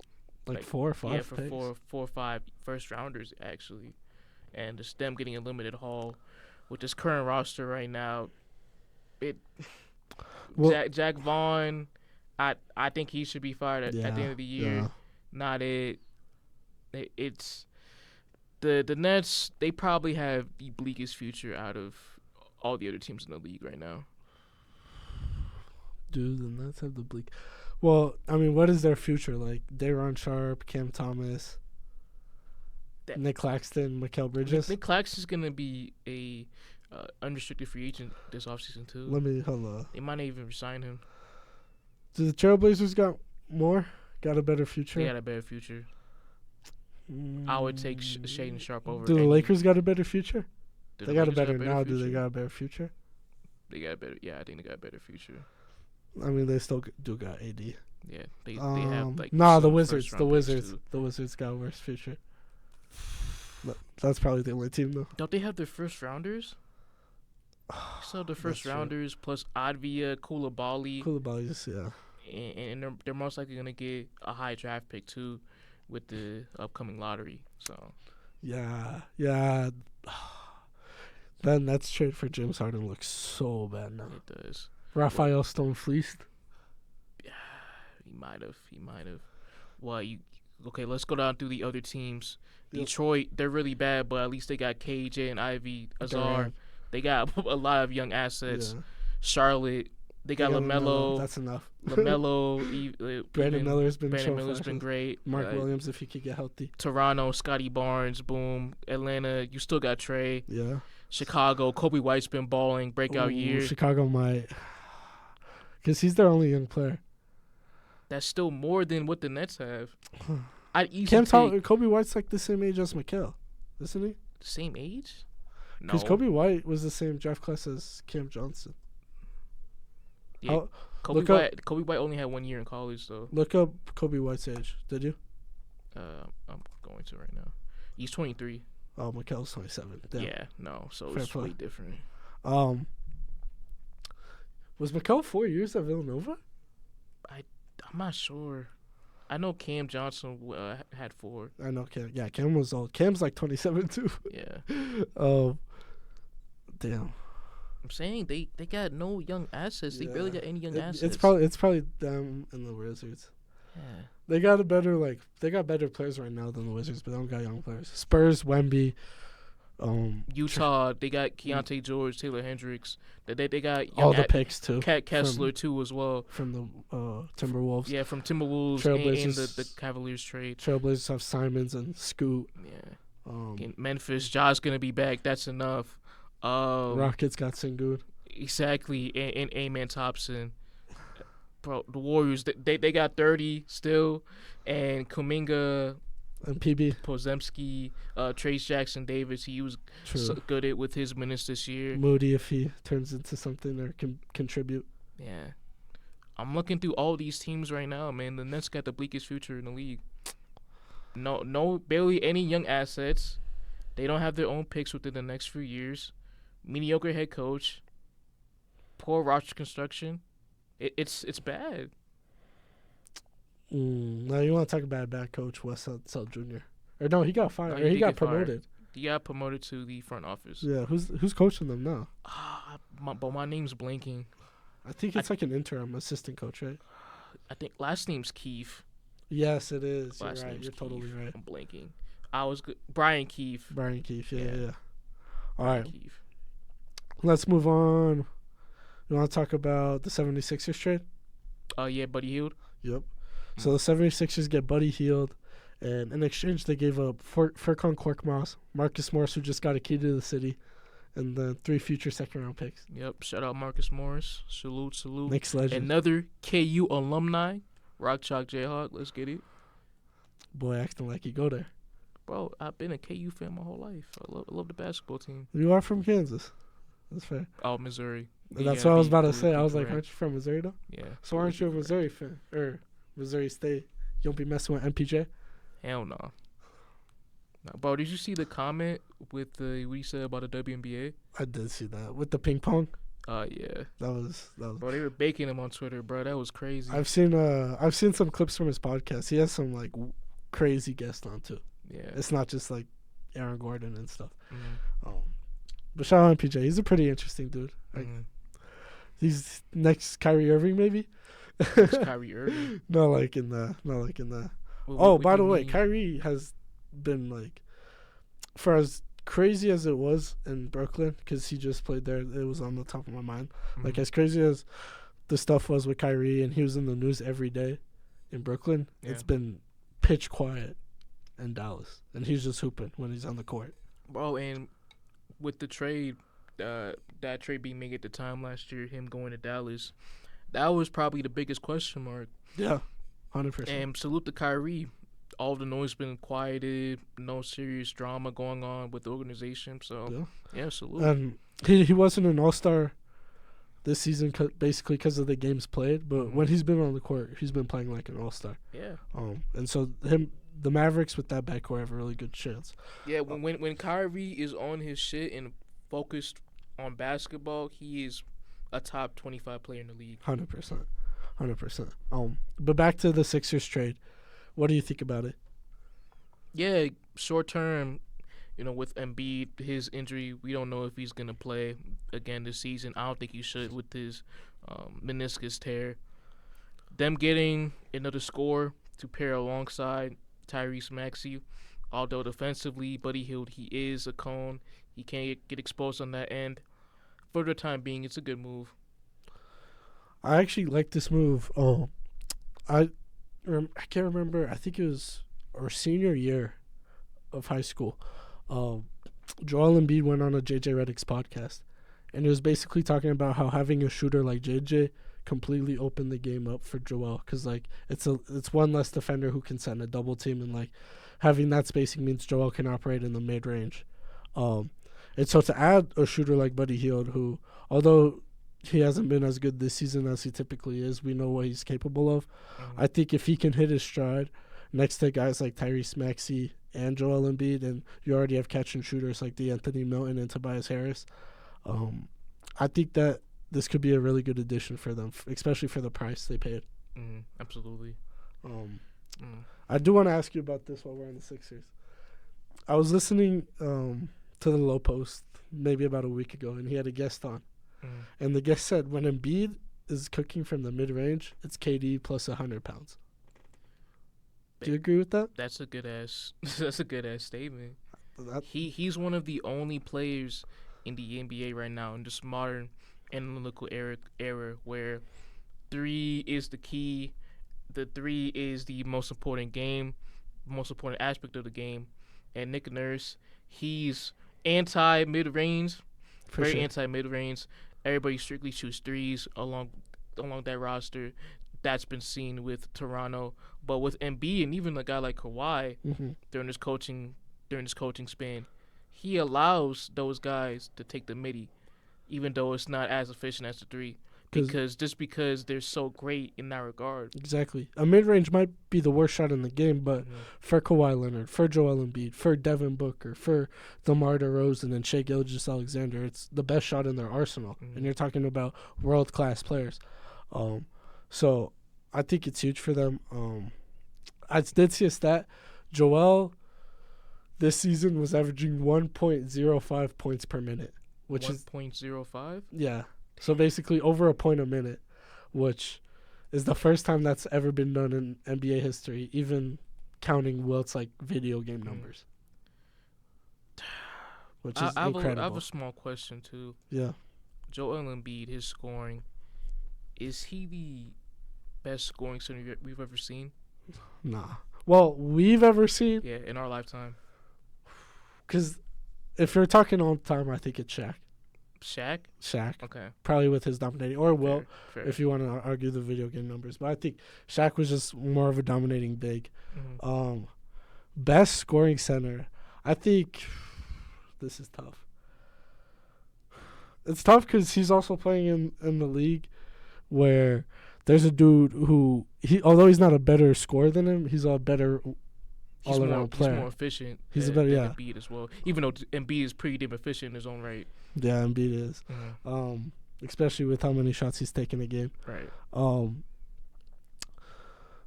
Like 4 or 5 yeah, picks. for 4 or 5 first rounders actually, and just them getting a limited haul with this current roster right now. Jack Vaughn, I think he should be fired at the end of the year. Yeah. Not it. It's the Nets. They probably have the bleakest future out of all the other teams in the league right now. Dude, the Nets have the bleak. Well, I mean, what is their future like? Day'Ron Sharpe, Cam Thomas, Nick Claxton, Mikal Bridges. Nick Claxton's gonna be a unrestricted free agent this offseason too. Hold on. They might not even resign him. Do the Trailblazers got a better future? They got a better future. I would take Shaedon Sharpe over. Do the Lakers got a better future? Do They the got a Lakers better now. future? Do they got a better future? They got a better. Yeah, I think they got a better future. I mean, they still do got AD. Yeah, they have like. Nah, the some Wizards. first-round The picks, Wizards. too. The Wizards got a worse future. That's probably the only team though. Don't they have their first rounders? So the first That's rounders plus Advia, Koulibaly, Koulibaly's, yeah. and they're most likely gonna get a high draft pick too, with the upcoming lottery. So. Yeah. Then that's trade for James Harden looks so bad now. It does. Raphael Stone fleeced. He might have. Well, okay? Let's go down through the other teams. Yep. Detroit, they're really bad, but at least they got KJ and Ivy Azar. Durant. They got a lot of young assets. Yeah. Charlotte, they got LaMelo. That's enough. LaMelo. Brandon Miller's been great. Mark Williams, if he could get healthy. Toronto, Scotty Barnes, boom. Atlanta, you still got Trey. Yeah. Chicago, Kobe White's been balling, breakout year. Chicago might. Because he's their only young player. That's still more than what the Nets have. I'd easily take Kobe White's like the same age as Mikal, isn't he? the same age? No. Because Kobe White was the same draft class as Cam Johnson. Yeah, Kobe White only had 1 year in college, though. Look up Kobe White's age. Did you? I'm going to right now. He's 23. Oh, Mikal's 27. Damn. Yeah, no. So Fair it's play. way different. Was Mikal 4 years at Villanova? I'm not sure. I know Cam Johnson had 4. I know Cam. Yeah, Cam was old. Cam's like 27 too. Yeah. Damn. I'm saying they got no young assets. They barely got any young assets. It's probably them and the Wizards. Yeah. They got better players right now than the Wizards, but they don't got young players. Spurs, Wemby, Utah, they got Keontae George, Taylor Hendricks. They got young all the picks too. Kessler too as well From the Timberwolves. Yeah, from Timberwolves and the Cavaliers trade. Trailblazers have Simons and Scoot. Yeah. Memphis, Ja's gonna be back. That's enough. Rockets got Sengun. Exactly, and Amen Thompson. bro, the Warriors, they got 30 still, and Kuminga, And PB. Pozemski, Trace Jackson Davis, he was True. good at with his minutes this year. Moody if he turns into something or can contribute. Yeah. I'm looking through all these teams right now, man. The Nets got the bleakest future in the league. No, barely any young assets. They don't have their own picks within the next few years. Mediocre head coach. Poor roster construction. It's bad. Now you want to talk about a bad coach, Wes Unseld Jr. Or no, he got fired. No, Or he did got get fired. promoted. He got promoted to the front office. Yeah, who's coaching them now? But my name's blanking. I think it's like an interim assistant coach, right? I think last name's Keefe. Yes, it is. You're Last right. name's You're totally Keefe. right. I'm blanking. I was good. Brian Keefe. Brian Keefe. Yeah. Yeah. All right. Keefe. Let's move on. You want to talk about the 76ers trade? Yeah, Buddy Hield. Yep. So the 76ers get Buddy Hield, and in exchange they gave up Furkan Korkmaz, Marcus Morris, who just got a key to the city, and then 3 future second-round picks. Yep. Shout out Marcus Morris. Salute. Next legend. Another KU alumni. Rock Chalk Jayhawk. Let's get it. Boy, acting like you go there. Bro, I've been a KU fan my whole life. I love the basketball team. You are from Kansas. That's fair. Oh, Missouri. That's what I was about to say. I was like, aren't you from Missouri, though? Yeah. So aren't you a Missouri fan? Or Missouri State? You don't be messing with MPJ? Hell no. Bro, did you see the comment with what he said about the WNBA? I did see that. With the ping pong? Yeah. That was. Bro, they were baking him on Twitter, bro. That was crazy. I've seen some clips from his podcast. He has some like crazy guests on too. Yeah. It's not just like Aaron Gordon and stuff. Mm-hmm. But shout out MPJ. He's a pretty interesting dude. Like, he's next Kyrie Irving maybe. It's Kyrie Irving. Not like in the. By the way, Kyrie has been like, for as crazy as it was in Brooklyn, because he just played there, it was on the top of my mind. Mm-hmm. Like, as crazy as the stuff was with Kyrie, and he was in the news every day in Brooklyn, it's been pitch quiet in Dallas, and he's just hooping when he's on the court. Bro, and with the trade, that trade being made at the time last year, him going to Dallas, that was probably the biggest question mark. Yeah, 100%. And salute to Kyrie. All the noise been quieted, no serious drama going on with the organization. So, yeah salute. And he wasn't an all-star this season basically because of the games played, but when he's been on the court, he's been playing like an all-star. Yeah. And so the Mavericks with that backcourt have a really good chance. Yeah, when Kyrie is on his shit and focused on basketball, he is a top 25 player in the league. 100%. But back to the Sixers trade. What do you think about it? Yeah, short term, with Embiid, his injury, we don't know if he's going to play again this season. I don't think he should with his meniscus tear. Them getting another scorer to pair alongside Tyrese Maxey, although defensively, Buddy Hield, he is a cone. He can't get exposed on that end. For the time being, it's a good move. I actually like this move. I can't remember. I think it was our senior year of high school. Joel Embiid went on a JJ Redick's podcast, and he was basically talking about how having a shooter like JJ completely opened the game up for Joel, because like it's one less defender who can set in a double team, and like having that spacing means Joel can operate in the mid range. And so to add a shooter like Buddy Hield, who although he hasn't been as good this season as he typically is, we know what he's capable of. I think if he can hit his stride next to guys like Tyrese Maxey and Joel Embiid, and you already have catch and shooters like DeAnthony Melton and Tobias Harris, I think that this could be a really good addition for them, especially for the price they paid. Absolutely. I do want to ask you about this while we're on the Sixers. I was listening to the Low Post maybe about a week ago, and he had a guest on. And the guest said when Embiid is cooking from the mid-range, it's KD plus 100 pounds. Do you agree with that? That's a good ass statement. He's one of the only players in the NBA right now in this modern analytical era where 3 is the key. The 3 is the most important aspect of the game. And Nick Nurse, he's anti-mid-range, anti-mid-range. Everybody strictly shoots threes along that roster. that's been seen with Toronto. But with Embiid and even a guy like Kawhi Mm-hmm. during his coaching span, he allows those guys to take the midi, even though it's not as efficient as the three. Because they're so great in that regard. Exactly. A mid-range might be the worst shot in the game, but Mhm. for Kawhi Leonard, for Joel Embiid, for Devin Booker, for DeMar DeRozan and Shai Gilgeous-Alexander, it's the best shot in their arsenal. Mhm. And you're talking about world-class players. So I think it's huge for them. I did see a stat. Joel this season was averaging 1.05 points per minute, which is 1.05. yeah. So basically over a point a minute, which is the first time that's ever been done in NBA history, even counting Wilt's like video game numbers. Which is I incredible. have a small question too. Yeah. Joel Embiid, his scoring, is he the best scoring center we've ever seen? Nah. Well, we've ever seen, Yeah, in our lifetime. because if you're talking all time, I think it's Shaq. Shaq? Okay. Probably with his dominating, or Wilt, Fair. if you want to argue the video game numbers. But I think Shaq was just more of a dominating big. Mhm. Best scoring center. I think this is tough. It's tough because he's also playing in the league where there's a dude who, although he's not a better scorer than him, he's a better all-around player. He's more efficient. He's than, a better, than yeah. Embiid as well. Even though Embiid is pretty damn efficient in his own right. Yeah, Embiid is. Mhm. Especially with how many shots he's taken a game. Right.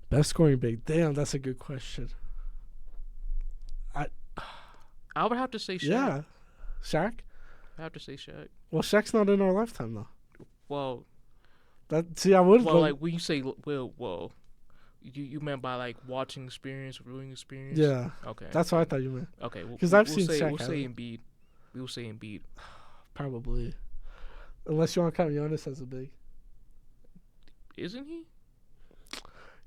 Best scoring big. Damn, that's a good question. I would have to say Shaq. Yeah. Shaq? I have to say Shaq. Well, Shaq's not in our lifetime, though. Well, I would. well, like when you say you meant by like watching experience, viewing experience. Yeah. Okay. That's what I thought you meant. Okay. 'Cause I've seen say, Shaq We'll have say it. Embiid. We'll say Embiid. Probably. Unless you want to count Giannis as a big. Isn't he?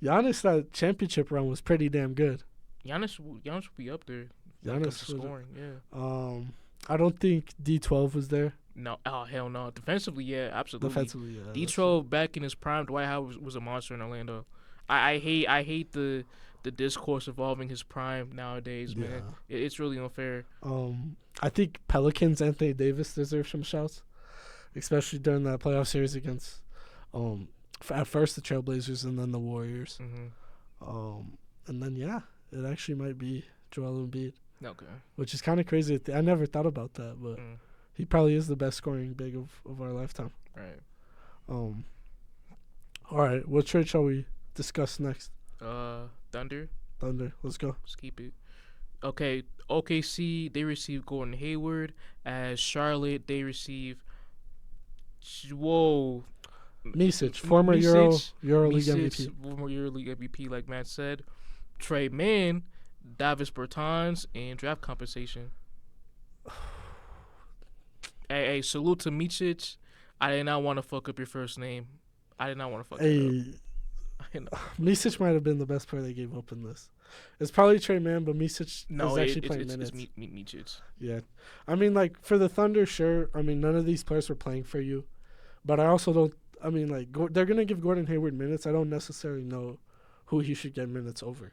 Giannis, that championship run was pretty damn good. Giannis will be up there. Giannis Giannis was- scoring. Yeah. I don't think D12 was there. No. Oh hell no. Defensively, yeah, absolutely. Defensively, yeah. D12 back in his prime, Dwight Howard was a monster in Orlando. I hate the discourse involving his prime nowadays, man. It's really unfair. I think Pelicans Anthony Davis deserves some shouts, especially during that playoff series against at first the Trailblazers and then the Warriors. Mm-hmm. And then it actually might be Joel Embiid, Okay. which is kind of crazy. I never thought about that, but he probably is the best scoring big of our lifetime. Right. All right, what trade shall we discuss next? Thunder. Let's go. Let's keep it. Okay. OKC, they receive Gordon Hayward. As Charlotte, they receive. Whoa. Misic, former Misic, EuroLeague Misic, MVP. former EuroLeague MVP, like Matt said. Trey Mann, Davis Bertans, and draft compensation. Hey, salute to Micic. I did not want to fuck up your first name. I did not want to fuck it up. Misic might have been the best player they gave up in this. It's probably Trey Mann, but Misic is actually playing minutes. It's Micic. Yeah. I mean, like, for the Thunder, sure. I mean, none of these players were playing for you. But I also don't, I mean, like, they're going to give Gordon Hayward minutes. I don't necessarily know who he should get minutes over.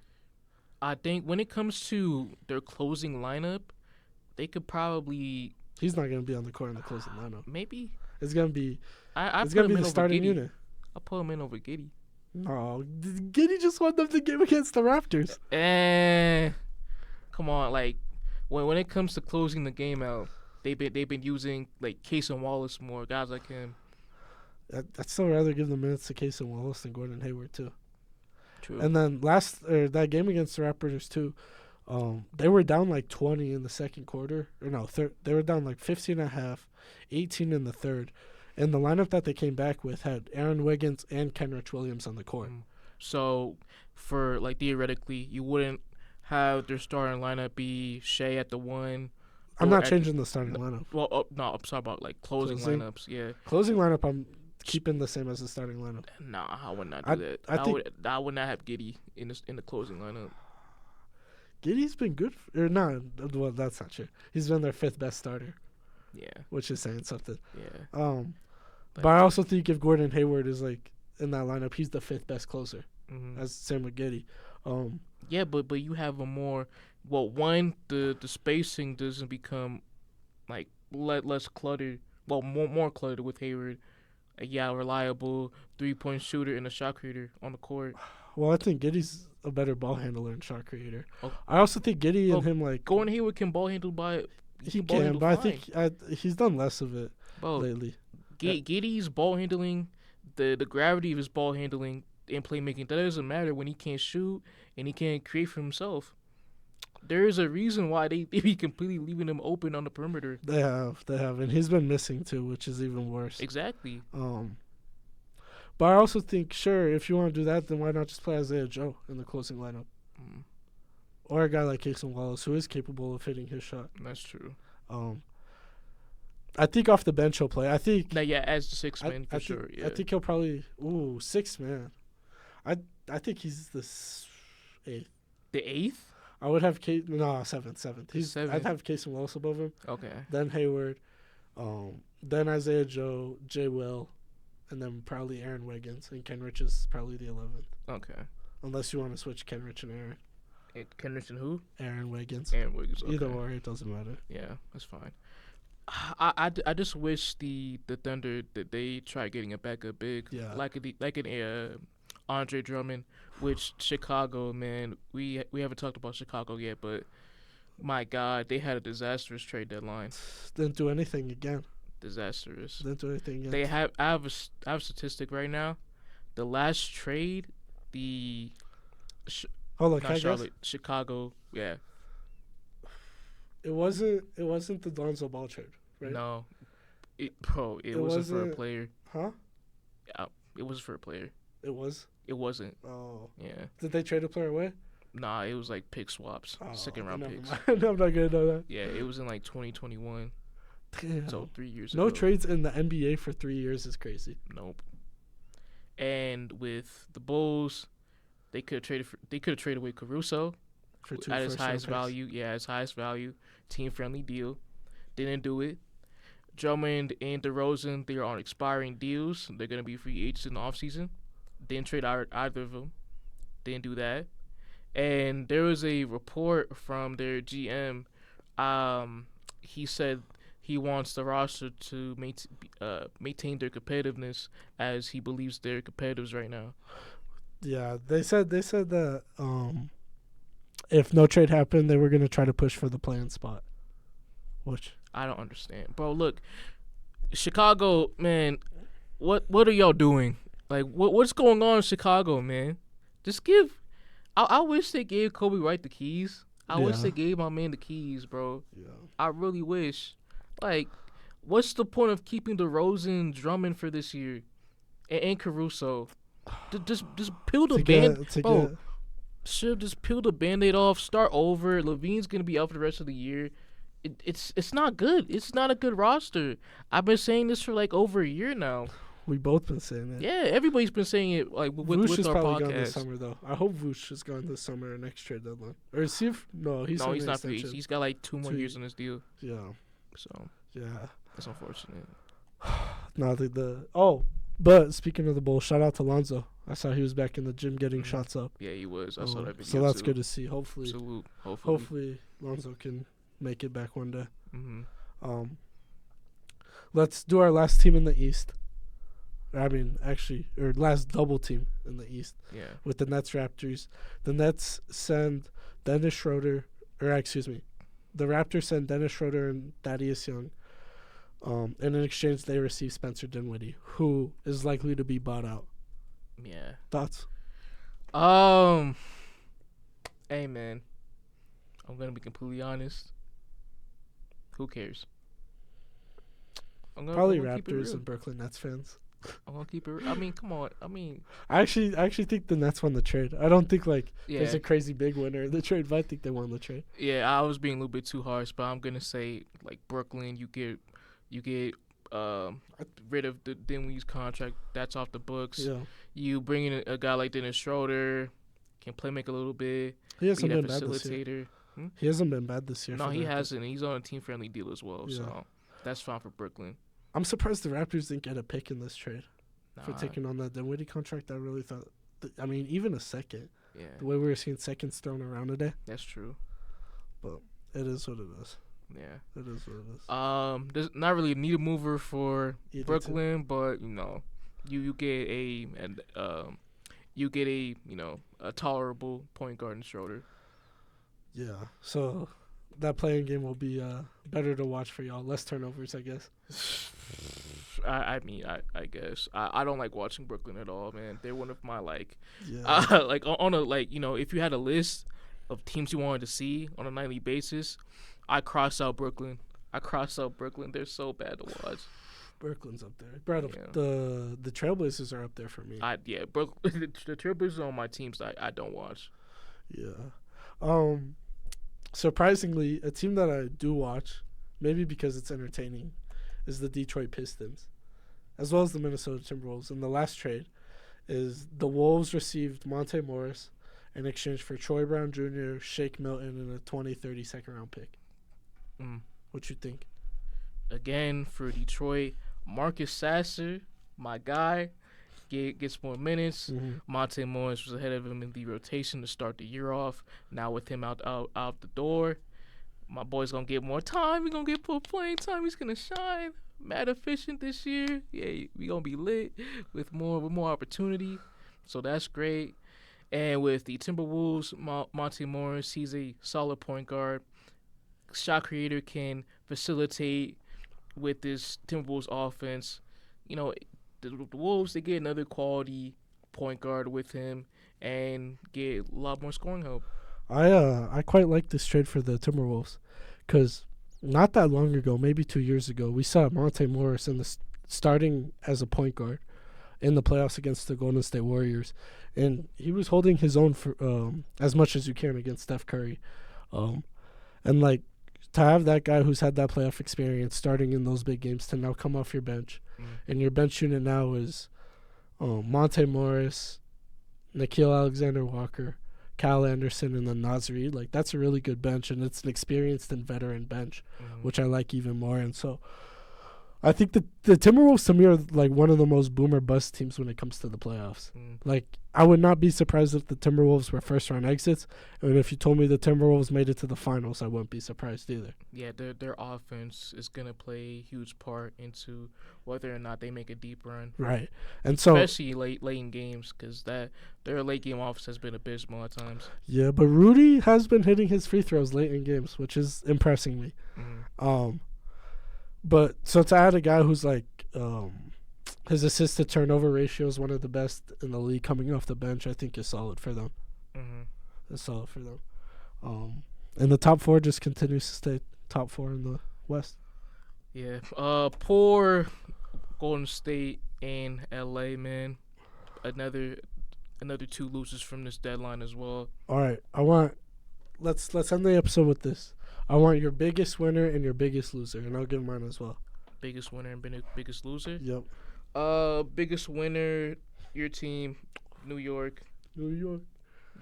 I think when it comes to their closing lineup, they could probably... He's not going to be on the court in the closing lineup. Maybe. It's going to be it's gonna be the starting unit. I'll put him in over Giddey. Oh, Giddey just won them the game against the Raptors. Come on, like when it comes to closing the game out, they've been using like Case and Wallace more, guys like him. I'd still rather give the minutes to Case and Wallace than Gordon Hayward too. True. And then that game against the Raptors too, they were down like 20 in the second quarter. Or no, they were down like 15 and a half, 18 in the third. And the lineup that they came back with had Aaron Wiggins and Kenrich Williams on the court. So, for like theoretically, you wouldn't have their starting lineup be Shea at the 1. I'm not changing the starting lineup. Well, no, I'm sorry about like closing lineups. Yeah. Closing lineup, I'm keeping the same as the starting lineup. Nah, I would not do that. I would not have Giddey in the closing lineup. Giddey's been good. Well, that's not true. He's been their 5th best starter. Yeah. Which is saying something. Yeah. But I also think if Gordon Hayward is like in that lineup, he's the 5th best closer. Mm-hmm. As same with Giddy. Yeah, but you have a more one the spacing doesn't become like less cluttered. Well, more cluttered with Hayward. Yeah, reliable 3-point shooter and a shot creator on the court. Well, I think Giddy's a better ball handler and shot creator. Oh. I also think Giddy and him like Gordon Hayward can ball handle by. He can, but fine. I think he's done less of it lately. Giddy's ball handling, the gravity of his ball handling and playmaking, that doesn't matter when he can't shoot and he can't create for himself. There is a reason why they be completely leaving him open on the perimeter. They have, and he's been missing too, which is even worse. Exactly. But I also think, sure, if you want to do that, then why not just play Isaiah Joe in the closing lineup? Or a guy like Casey Wallace, who is capable of hitting his shot. That's true. I think off the bench he'll play. I think. Yeah, as the 6th man for sure. Yeah. I think he'll probably 6th man. I think he's the 8th. The 8th? I would have 7th. He's 7th. I'd have Casey Wallace above him. Okay. Then Hayward, then Isaiah Joe, Jay Will, and then probably Aaron Wiggins, and Kenrich is probably the 11th. Okay. Unless you want to switch Kenrich and Aaron. Kenrich and who? Aaron Wiggins. Aaron Wiggins. Okay. Either or, it doesn't matter. Yeah, that's fine. I just wish the Thunder that they try getting a backup big, like an Andre Drummond, which Chicago, man, we haven't talked about Chicago yet, but my God, they had a disastrous trade deadline. Didn't do anything again. Disastrous. Didn't do anything again. I have a statistic right now. The last trade, Chicago, yeah. It wasn't the Lonzo Ball trade, right? No, it wasn't for a player. Huh? Yeah, it was for a player. It was. It wasn't. Oh. Yeah. Did they trade a player away? Nah, it was like pick swaps, second round picks. I'm not gonna know that. Yeah, it was in like 2021. Damn. So 3 years ago. No trades in the NBA for 3 years is crazy. Nope. And with the Bulls, they could have traded away Caruso for at his highest value. Yeah, his highest value, team friendly deal. Didn't do it. Drummond and DeRozan, they are on expiring deals. They're gonna be free agents in the offseason. Didn't trade either of them. Didn't do that. And there was a report from their GM. He said he wants the roster to maintain their competitiveness, as he believes they're competitors right now. Yeah, they said that if no trade happened, they were gonna try to push for the play-in spot. Which I don't understand, bro. Look, Chicago, man. What are y'all doing? Like, what's going on in Chicago, man? Just give. I wish they gave Kobe White the keys. I wish they gave my man the keys, bro. Yeah. I really wish. Like, what's the point of keeping DeRozan, Drummond for this year, and Caruso? Just peel the band, just peel the Band-Aid off. Start over. Levine's gonna be out for the rest of the year. It's not good. It's not a good roster. I've been saying this for like over a year now. We both been saying that. Yeah, everybody's been saying it like with our podcast. Vooch is probably gone this summer though. I hope Vooch is gone this summer or next trade deadline. Or is he? He's not free. He's got like 2 more years on his deal. Yeah. So. Yeah. That's unfortunate. But speaking of the Bulls, shout out to Lonzo. I saw he was back in the gym getting shots up. Yeah, he was. I saw that video. So that's good to see. Hopefully. Salute. Hopefully Lonzo can make it back one day. Mm-hmm. Let's do our last team in the East. Last double team in the East. Yeah. With the Nets Raptors. The Nets send Dennis Schroeder, the Raptors send Dennis Schroeder and Thaddeus Young. And in exchange, they receive Spencer Dinwiddie, who is likely to be bought out. Yeah. Thoughts? Hey, man. I'm going to be completely honest. Who cares? Probably Raptors and Brooklyn Nets fans. I'm gonna keep it. I mean, come on. I actually think the Nets won the trade. I don't think there's a crazy big winner in the trade, but I think they won the trade. Yeah, I was being a little bit too harsh, but I'm gonna say like Brooklyn. You get rid of the Dinwiddie's contract. That's off the books. Yeah. You bring in a guy like Dennis Schroeder, can make a little bit. He hasn't been bad this year. He hasn't been bad this year. No, he hasn't. He's on a team-friendly deal as well, so that's fine for Brooklyn. I'm surprised the Raptors didn't get a pick in this trade. for Nah, taking on that Dinwiddie contract. I really thought. I mean, even a second. yeah, The way we were seeing seconds thrown around today, that's true. it is what it is. Yeah. It is what it is. There's not really a needle mover for Either Brooklyn, but you get a tolerable point guard in Schroeder. Yeah. So that playing game will be better to watch for y'all. Less turnovers, I guess. I mean, I guess I don't like watching Brooklyn at all, man. They're one of my Yeah. like on a if you had a list of teams you wanted to see on a nightly basis, I cross out Brooklyn. They're so bad to watch. Brooklyn's up there. Brad, Yeah. the Trailblazers are up there for me. Brooklyn. The Trailblazers are on my teams I don't watch. Yeah. Surprisingly, a team that I do watch, maybe because it's entertaining, is the Detroit Pistons, as well as the Minnesota Timberwolves. In the last trade, is the Wolves received Monte Morris in exchange for Troy Brown Jr., Shake Milton, and a 2030 second-round pick. Mm. What you think? Again for Detroit, Marcus Sasser, my guy, gets more minutes. Mm-hmm. Monte Morris was ahead of him in the rotation to start the year off. Now with him out the door, my boy's gonna get more time. He's gonna get more playing time. He's gonna shine. Mad efficient this year. Yeah, we gonna be lit with more opportunity. So that's great. And with the Timberwolves, Monte Morris, he's a solid point guard. Shot creator, can facilitate with this Timberwolves offense. The Wolves, they get another quality point guard with him and get a lot more scoring help. I quite like this trade for the Timberwolves, because not that long ago, maybe 2 years ago, we saw Monte Morris starting as a point guard in the playoffs against the Golden State Warriors, and he was holding his own for as much as you can against Steph Curry, and like to have that guy who's had that playoff experience starting in those big games to now come off your bench, and your bench unit now is Monte Morris, Nickeil Alexander-Walker, Kyle Anderson, and then Nasri. Like, that's a really good bench, and it's an experienced and veteran bench, which I like even more. And so I think the Timberwolves, to me, are like one of the most boomer bust teams when it comes to the playoffs. Like, I would not be surprised if the Timberwolves were first round exits, and if you told me the Timberwolves made it to the finals, I wouldn't be surprised either. Yeah, their offense is gonna play a huge part into whether or not they make a deep run. Right, and so especially late in games, because their late game offense has been abysmal at times. Yeah, but Rudy has been hitting his free throws late in games, which is impressing me. But so to add a guy who's like his assist to turnover ratio is one of the best in the league coming off the bench, I think is solid for them. It's solid for them. And the top four just continues to stay top four in the West. Yeah. Poor Golden State and LA, man. Another two losers from this deadline as well. All right, let's end the episode with this. I want your biggest winner and your biggest loser, and I'll give mine as well. Biggest winner and biggest loser? Yep. Biggest winner, your team, New York. New York.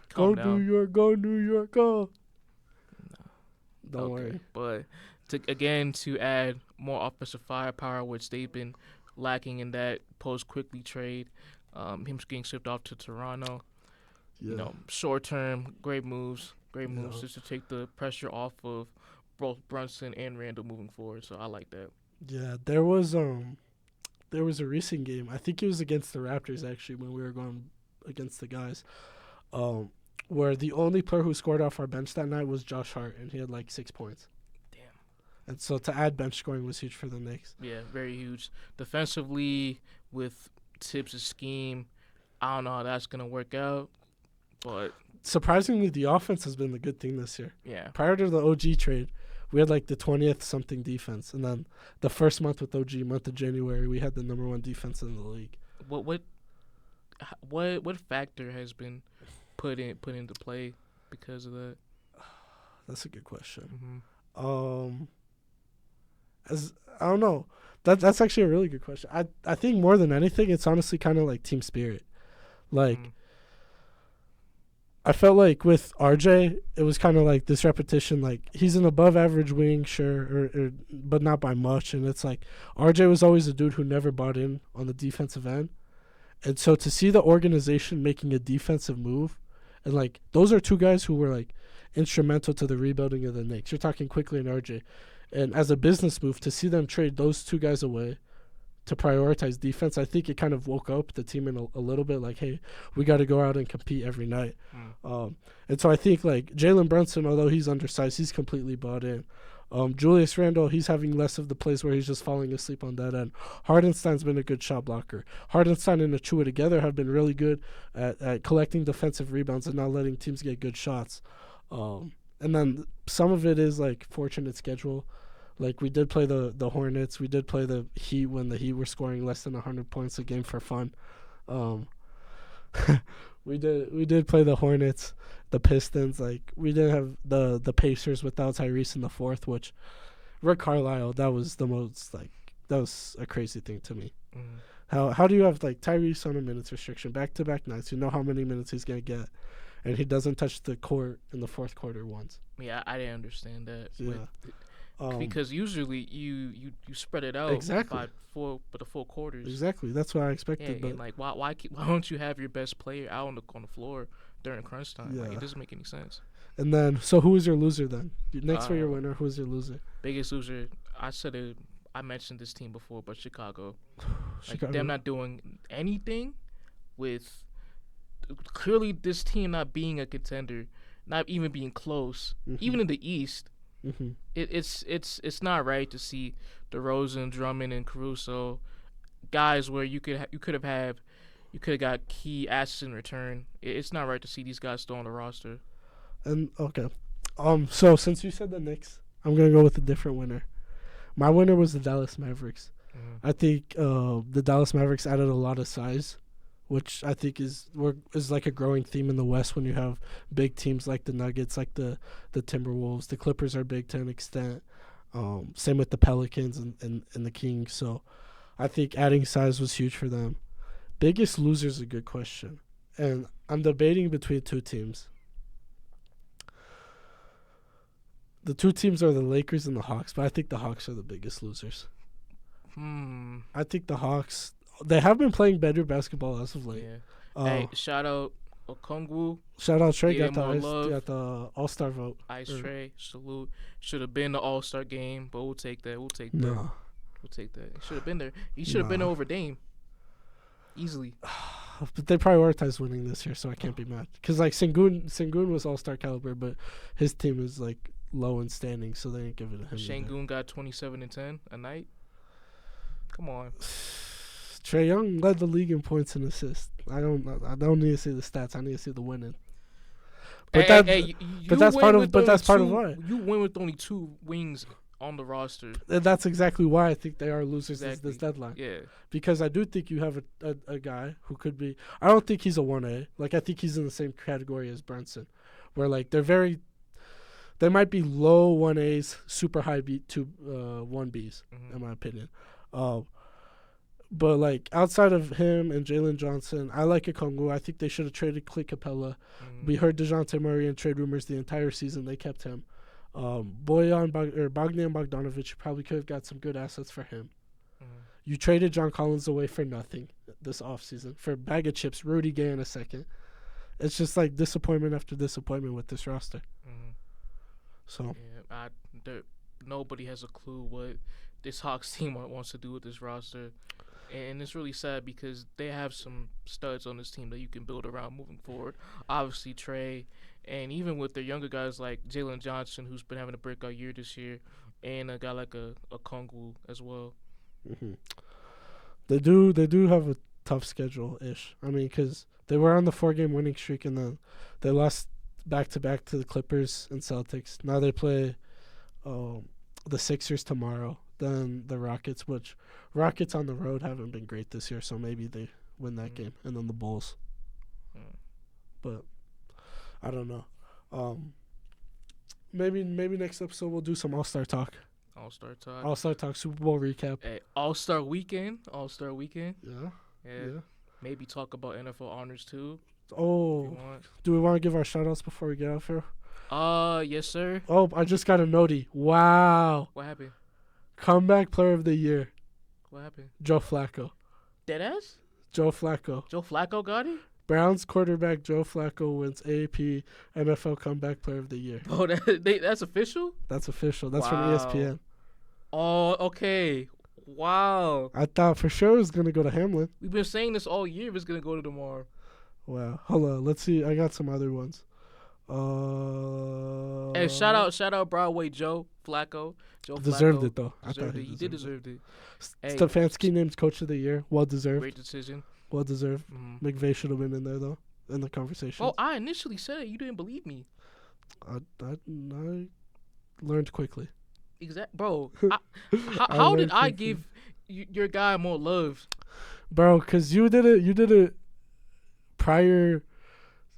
Calm Go down. New York, go New York, go. No. Don't worry. But to add more offensive firepower, which they've been lacking in that post-Quickly trade, him getting shipped off to Toronto. Yeah. Short term, great moves just to take the pressure off of both Brunson and Randall moving forward. So I like that. Yeah, there was a recent game. I think it was against the Raptors actually when we were going against the guys, where the only player who scored off our bench that night was Josh Hart, and he had like 6 points. Damn. And so to add bench scoring was huge for the Knicks. Yeah, very huge. Defensively, with Tibbs' scheme, I don't know how that's gonna work out, but surprisingly, the offense has been the good thing this year. yeah. Prior to the OG trade, we had like the 20th something defense, and then the first month with OG, month of January, we had the number one defense in the league. What factor has been put into play because of that? That's a good question. Mm-hmm. As I don't know, that's actually a really good question. I think more than anything, it's honestly kind of like team spirit. Like, I felt like with RJ, it was kind of like this repetition. Like, he's an above-average wing, sure, but not by much. And it's like RJ was always a dude who never bought in on the defensive end, And so to see the organization making a defensive move, and like those are two guys who were like instrumental to the rebuilding of the Knicks. You're talking Quickly and RJ. And as a business move, to see them trade those two guys away to prioritize defense, I think it kind of woke up the team in a little bit. Like, hey, we got to go out and compete every night. And so I think like Jalen Brunson, although he's undersized, he's completely bought in. Julius Randle, he's having less of the plays where he's just falling asleep on that end. Hardenstein's been a good shot blocker. Hardenstein and Achua together have been really good at collecting defensive rebounds and not letting teams get good shots. And then some of it is like fortunate schedule. Like we did play the Hornets, we did play the Heat when the Heat were scoring less than 100 points a game for fun. We did play the Hornets, the Pistons. Like we didn't have the Pacers without Tyrese in the fourth, which Rick Carlisle, that was a crazy thing to me. How do you have like Tyrese on a minutes restriction, back-to-back nights? You know how many minutes he's gonna get, and he doesn't touch the court in the fourth quarter once. Yeah, I didn't understand that. Yeah. Because usually you spread it out exactly for the 4 quarters. Exactly, that's what I expected. Yeah, and like why don't you have your best player out on the floor during crunch time? Yeah. Like, it doesn't make any sense. And then, so who is your loser then? Next for your winner, who is your loser? Biggest loser, I mentioned this team before, but Chicago. Chicago. Like, them not doing anything with clearly this team not being a contender, not even being close, even in the East. It's not right to see DeRozan, Drummond, and Caruso, guys where you could have got key assets in return. It's not right to see these guys still on the roster. And okay, so since you said the Knicks, I'm gonna go with a different winner. My winner was the Dallas Mavericks. I think the Dallas Mavericks added a lot of size, which I think is like a growing theme in the West when you have big teams like the Nuggets, like the Timberwolves. The Clippers are big to an extent. Same with the Pelicans and the Kings. So I think adding size was huge for them. Biggest loser is a good question. And I'm debating between two teams. The two teams are the Lakers and the Hawks, but I think the Hawks are the biggest losers. I think the Hawks, they have been playing better basketball as of late. Yeah. Hey, shout out Okongwu. Shout out Trey, got the All-Star vote. Trey, salute. Should have been the All-Star game, but we'll take that. We'll take that. No. We'll take that. He should have been there. He should have been there over Dame. Easily. But they prioritized winning this year, so I can't be mad. Because, like, Sengun was All-Star caliber, but his team is, like, low in standing, so they didn't give it to him. Sengun got 27 and 10 a night. Come on. Trae Young led the league in points and assists. I don't need to see the stats. I need to see the winning. But that's part of why you win with only 2 wings on the roster. And that's exactly why I think they are losers this deadline. Yeah. Because I do think you have a guy who could be. I don't think he's a 1A. Like I think he's in the same category as Brunson, where like they might be low 1As, super high 1Bs in my opinion. But, like, outside of him and Jalen Johnson, I like Okongwu. I think they should have traded Clint Capella. We heard DeJounte Murray in trade rumors the entire season. They kept him. Bogdan Bogdanovic, you probably could have got some good assets for him. You traded John Collins away for nothing this offseason, for a bag of chips, Rudy Gay in a second. It's just, like, disappointment after disappointment with this roster. So. Yeah, nobody has a clue what this Hawks team wants to do with this roster. And it's really sad because they have some studs on this team that you can build around moving forward. Obviously, Trey, and even with their younger guys like Jalen Johnson, who's been having a breakout year this year, and a guy like a Okongwu as well. They do have a tough schedule-ish. I mean, because they were on the 4-game winning streak, and then they lost back-to-back to the Clippers and Celtics. Now they play the Sixers tomorrow. Then the Rockets, which Rockets on the road haven't been great this year, so maybe they win that game. And then the Bulls. But I don't know. Maybe next episode we'll do some All-Star talk. All-Star talk. All-Star talk, Super Bowl recap. Hey, All-Star weekend. Yeah. Maybe talk about NFL honors too. Oh, do we want to give our shout-outs before we get out here? Yes, sir. Oh, I just got a notey. Wow. What happened? Comeback player of the year. What happened? Joe Flacco. Deadass? Joe Flacco. Joe Flacco got it? Browns quarterback Joe Flacco wins AP NFL Comeback Player of the Year. Oh, that's official? That's official. That's from Wow. ESPN. Oh, okay. Wow. I thought for sure it was going to go to Hamlin. We've been saying this all year. It's going to go to Lamar. Wow. Hold on. Let's see. I got some other ones. Hey, shout out Broadway Joe Flacco. Joe Deserved Flacco it, though. I thought He did deserve it. Hey, Stefanski named Coach of the Year. Well deserved. great decision. Well deserved. Mm-hmm. McVay should have been in there, though, in the conversation. Oh, I initially said it. You didn't believe me. I learned quickly. Bro. How did I give your guy more love? Bro, because you did it prior.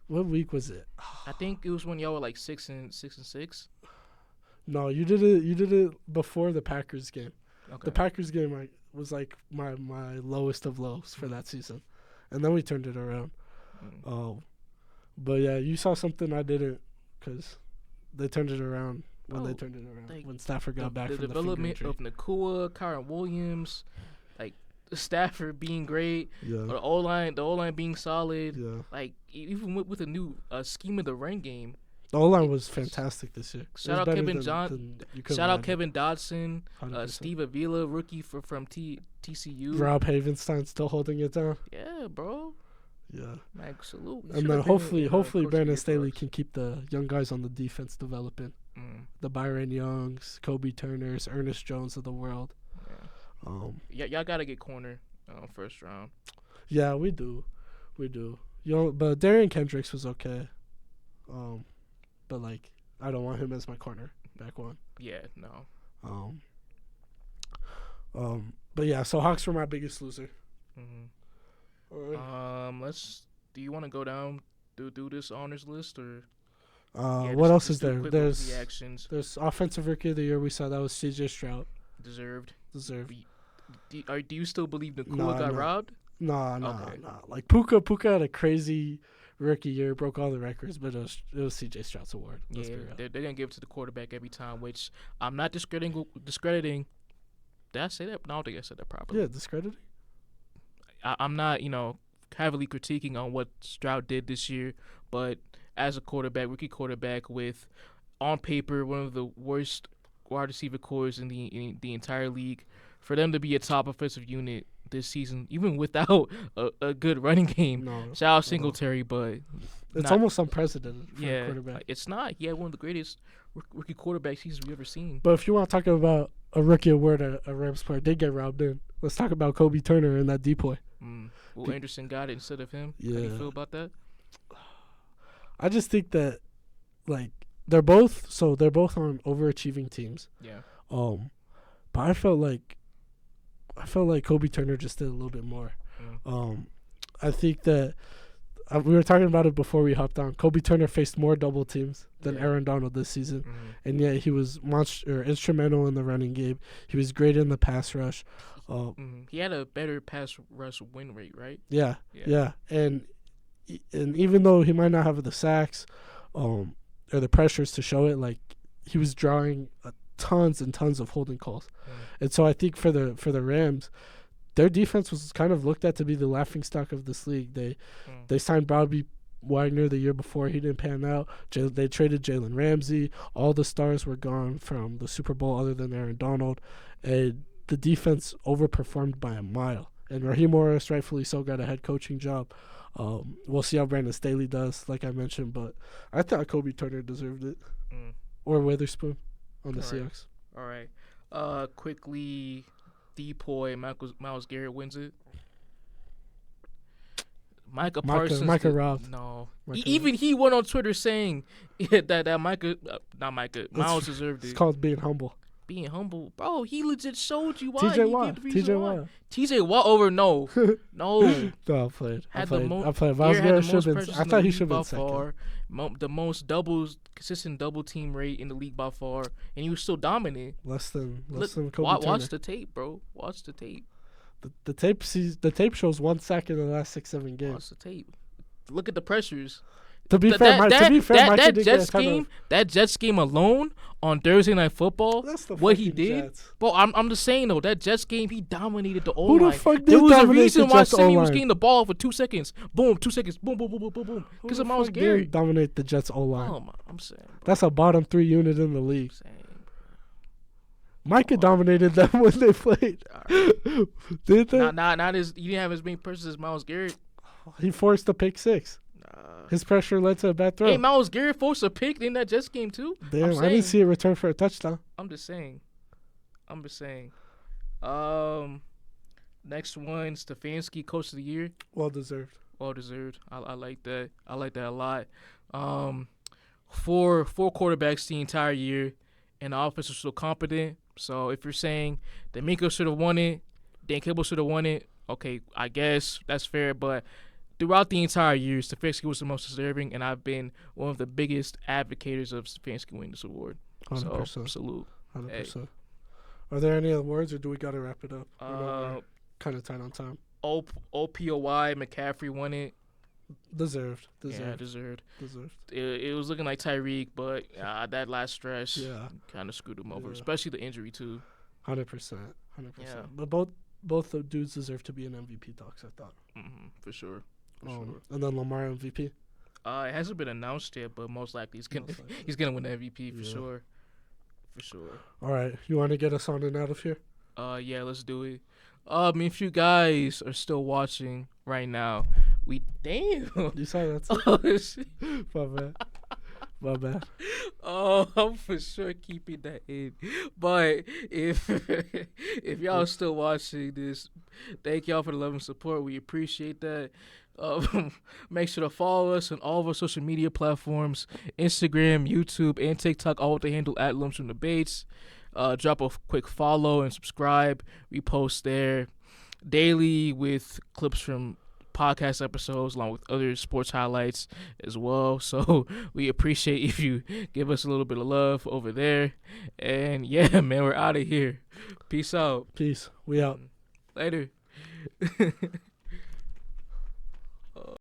What week was it? I think it was when y'all were like 6 and 6. No, you did it before the Packers game. Okay. The Packers game was like my lowest of lows for that season, and then we turned it around. But yeah, you saw something I didn't, because they turned it around when they turned it around, like when Stafford got back from the development finger injury. of Nakua, Kyron Williams, like Stafford being great, Yeah. the O-line being solid. Yeah. Like even with a new scheme of the run game. The O-line was fantastic this year. Shout out Kevin Kevin Dodson, 100%. Steve Avila, rookie from TCU. Rob Havenstein still holding it down. Yeah, bro. Yeah. Like, salute. And then hopefully Brandon Staley can keep the young guys on the defense developing. The Byron Youngs, Kobe Turners, Ernest Jones of the world. Yeah. Y'all gotta get corner first round. Yeah, we do. But Darian Kendricks was okay. But like, I don't want him as my corner back one. Yeah, no. But yeah, so Hawks were my biggest loser. Mm-hmm. All right. Do you want to go down do this honors list or? What else is there? There's reactions. There's offensive rookie of the year. We saw that was C.J. Stroud. Deserved. Do you still believe Nakua got robbed? No. Like Puka had a crazy rookie year, broke all the records, but it was C.J. Stroud's award. Yeah, they're gonna give it to the quarterback every time, which I'm not discrediting. Did I say that? No, I don't think I said that properly. Yeah, discrediting. I'm not, heavily critiquing on what Stroud did this year, but as a rookie quarterback with, on paper, one of the worst wide receiver cores in the entire league, for them to be a top offensive unit this season, even without a good running game. Shout out Singletary, but it's almost unprecedented for a quarterback. It's not. He had one of the greatest rookie quarterback seasons we've ever seen. But if you want to talk about a rookie award a Rams player did get robbed in, let's talk about Kobe Turner and that depoy. Well, Anderson got it instead of him. Yeah. How do you feel about that? I just think that, like, they're both on overachieving teams. Yeah. But I felt like Kobe Turner just did a little bit more. I think that we were talking about it before we hopped on. Kobe Turner faced more double teams than Aaron Donald this season, and yet he was instrumental in the running game. He was great in the pass rush. He had a better pass rush win rate, right? Yeah. And even though he might not have the sacks, or the pressures to show it, like, he was drawing tons and tons of holding calls. And so I think for the Rams, their defense was kind of looked at to be the laughingstock of this league. They signed Bobby Wagner the year before. He didn't pan out. They traded Jalen Ramsey. All the stars were gone from the Super Bowl other than Aaron Donald. And the defense overperformed by a mile. And Raheem Morris, rightfully so, got a head coaching job. We'll see how Brandon Staley does, like I mentioned. But I thought Kobe Turner deserved it. Or Witherspoon on the Seahawks. All right. Quickly, Depoy, Myles Garrett wins it. Micah Parsons. Micah robbed. No. Even he went on Twitter saying that Myles deserved it. It's called being humble. Being humble. Bro, he legit showed you why. TJ Watt. TJ Watt over no. No, I played. I thought he should have been second. The most consistent double team rate in the league by far, and he was still dominant. Less than Kobe Turner. Watch the tape, bro. Watch the tape. The tape shows 1 sack in the last 6-7 games. Watch the tape. Look at the pressures. To be Th- fair, that that Micah that did get Jets a ton of- game, that Jets game alone on Thursday Night Football, That's the what he fucking did, Jets. bro. I'm just saying though, that Jets game, he dominated the O Who the line. fuck did There was a dominate reason the why Jets Simi was O-line? getting the ball for 2 seconds. Boom, 2 seconds. Boom, boom, boom, boom, boom, boom. Who Because the of Miles fuck Garrett. did dominate the Jets O-line? Oh my, I'm saying. Bro. That's a bottom 3 unit in the league. I'm saying, Micah dominated them when they played. bro. Did they? Not as he didn't have as many pressures as Miles Garrett. He forced a pick 6. His pressure led to a bad throw. Hey, Miles Garrett forced a pick in that Jets game too. Damn, I didn't see it return for a touchdown. I'm just saying. Next one, Stefanski, Coach of the Year. Well deserved. Well deserved. I like that. I like that a lot. Four quarterbacks the entire year, and the offense was so competent. So if you're saying that Minka should have won it, Dan Campbell should have won it, okay, I guess that's fair. But throughout the entire year, Stefanski was the most deserving, and I've been one of the biggest advocates of Stefanski winning this award. 100%. So salute. 100%. Hey. Are there any awards, or do we got to wrap it up? Kind of tight on time. OPOY, McCaffrey won it. Deserved. Yeah, deserved. It was looking like Tyreek, but that last stretch kind of screwed him over, especially the injury too. 100%. Yeah. But both the dudes deserve to be in MVP talks, I thought. For sure. And then Lamar MVP. It hasn't been announced yet, but most likely he's gonna win the MVP for sure. For sure. All right, you want to get us on and out of here? Yeah, let's do it. If you guys are still watching right now, damn. You saw that? Oh, shit. My bad. Oh, I'm for sure keeping that in. But if y'all still watching this, thank y'all for the love and support. We appreciate that. Make sure to follow us on all of our social media platforms, Instagram, YouTube, and TikTok, all with the handle @LumsFromDebates. Drop a quick follow and subscribe. We post there daily with clips from podcast episodes along with other sports highlights as well. So we appreciate if you give us a little bit of love over there. And yeah, man, we're out of here. Peace out. Peace. We out. Later.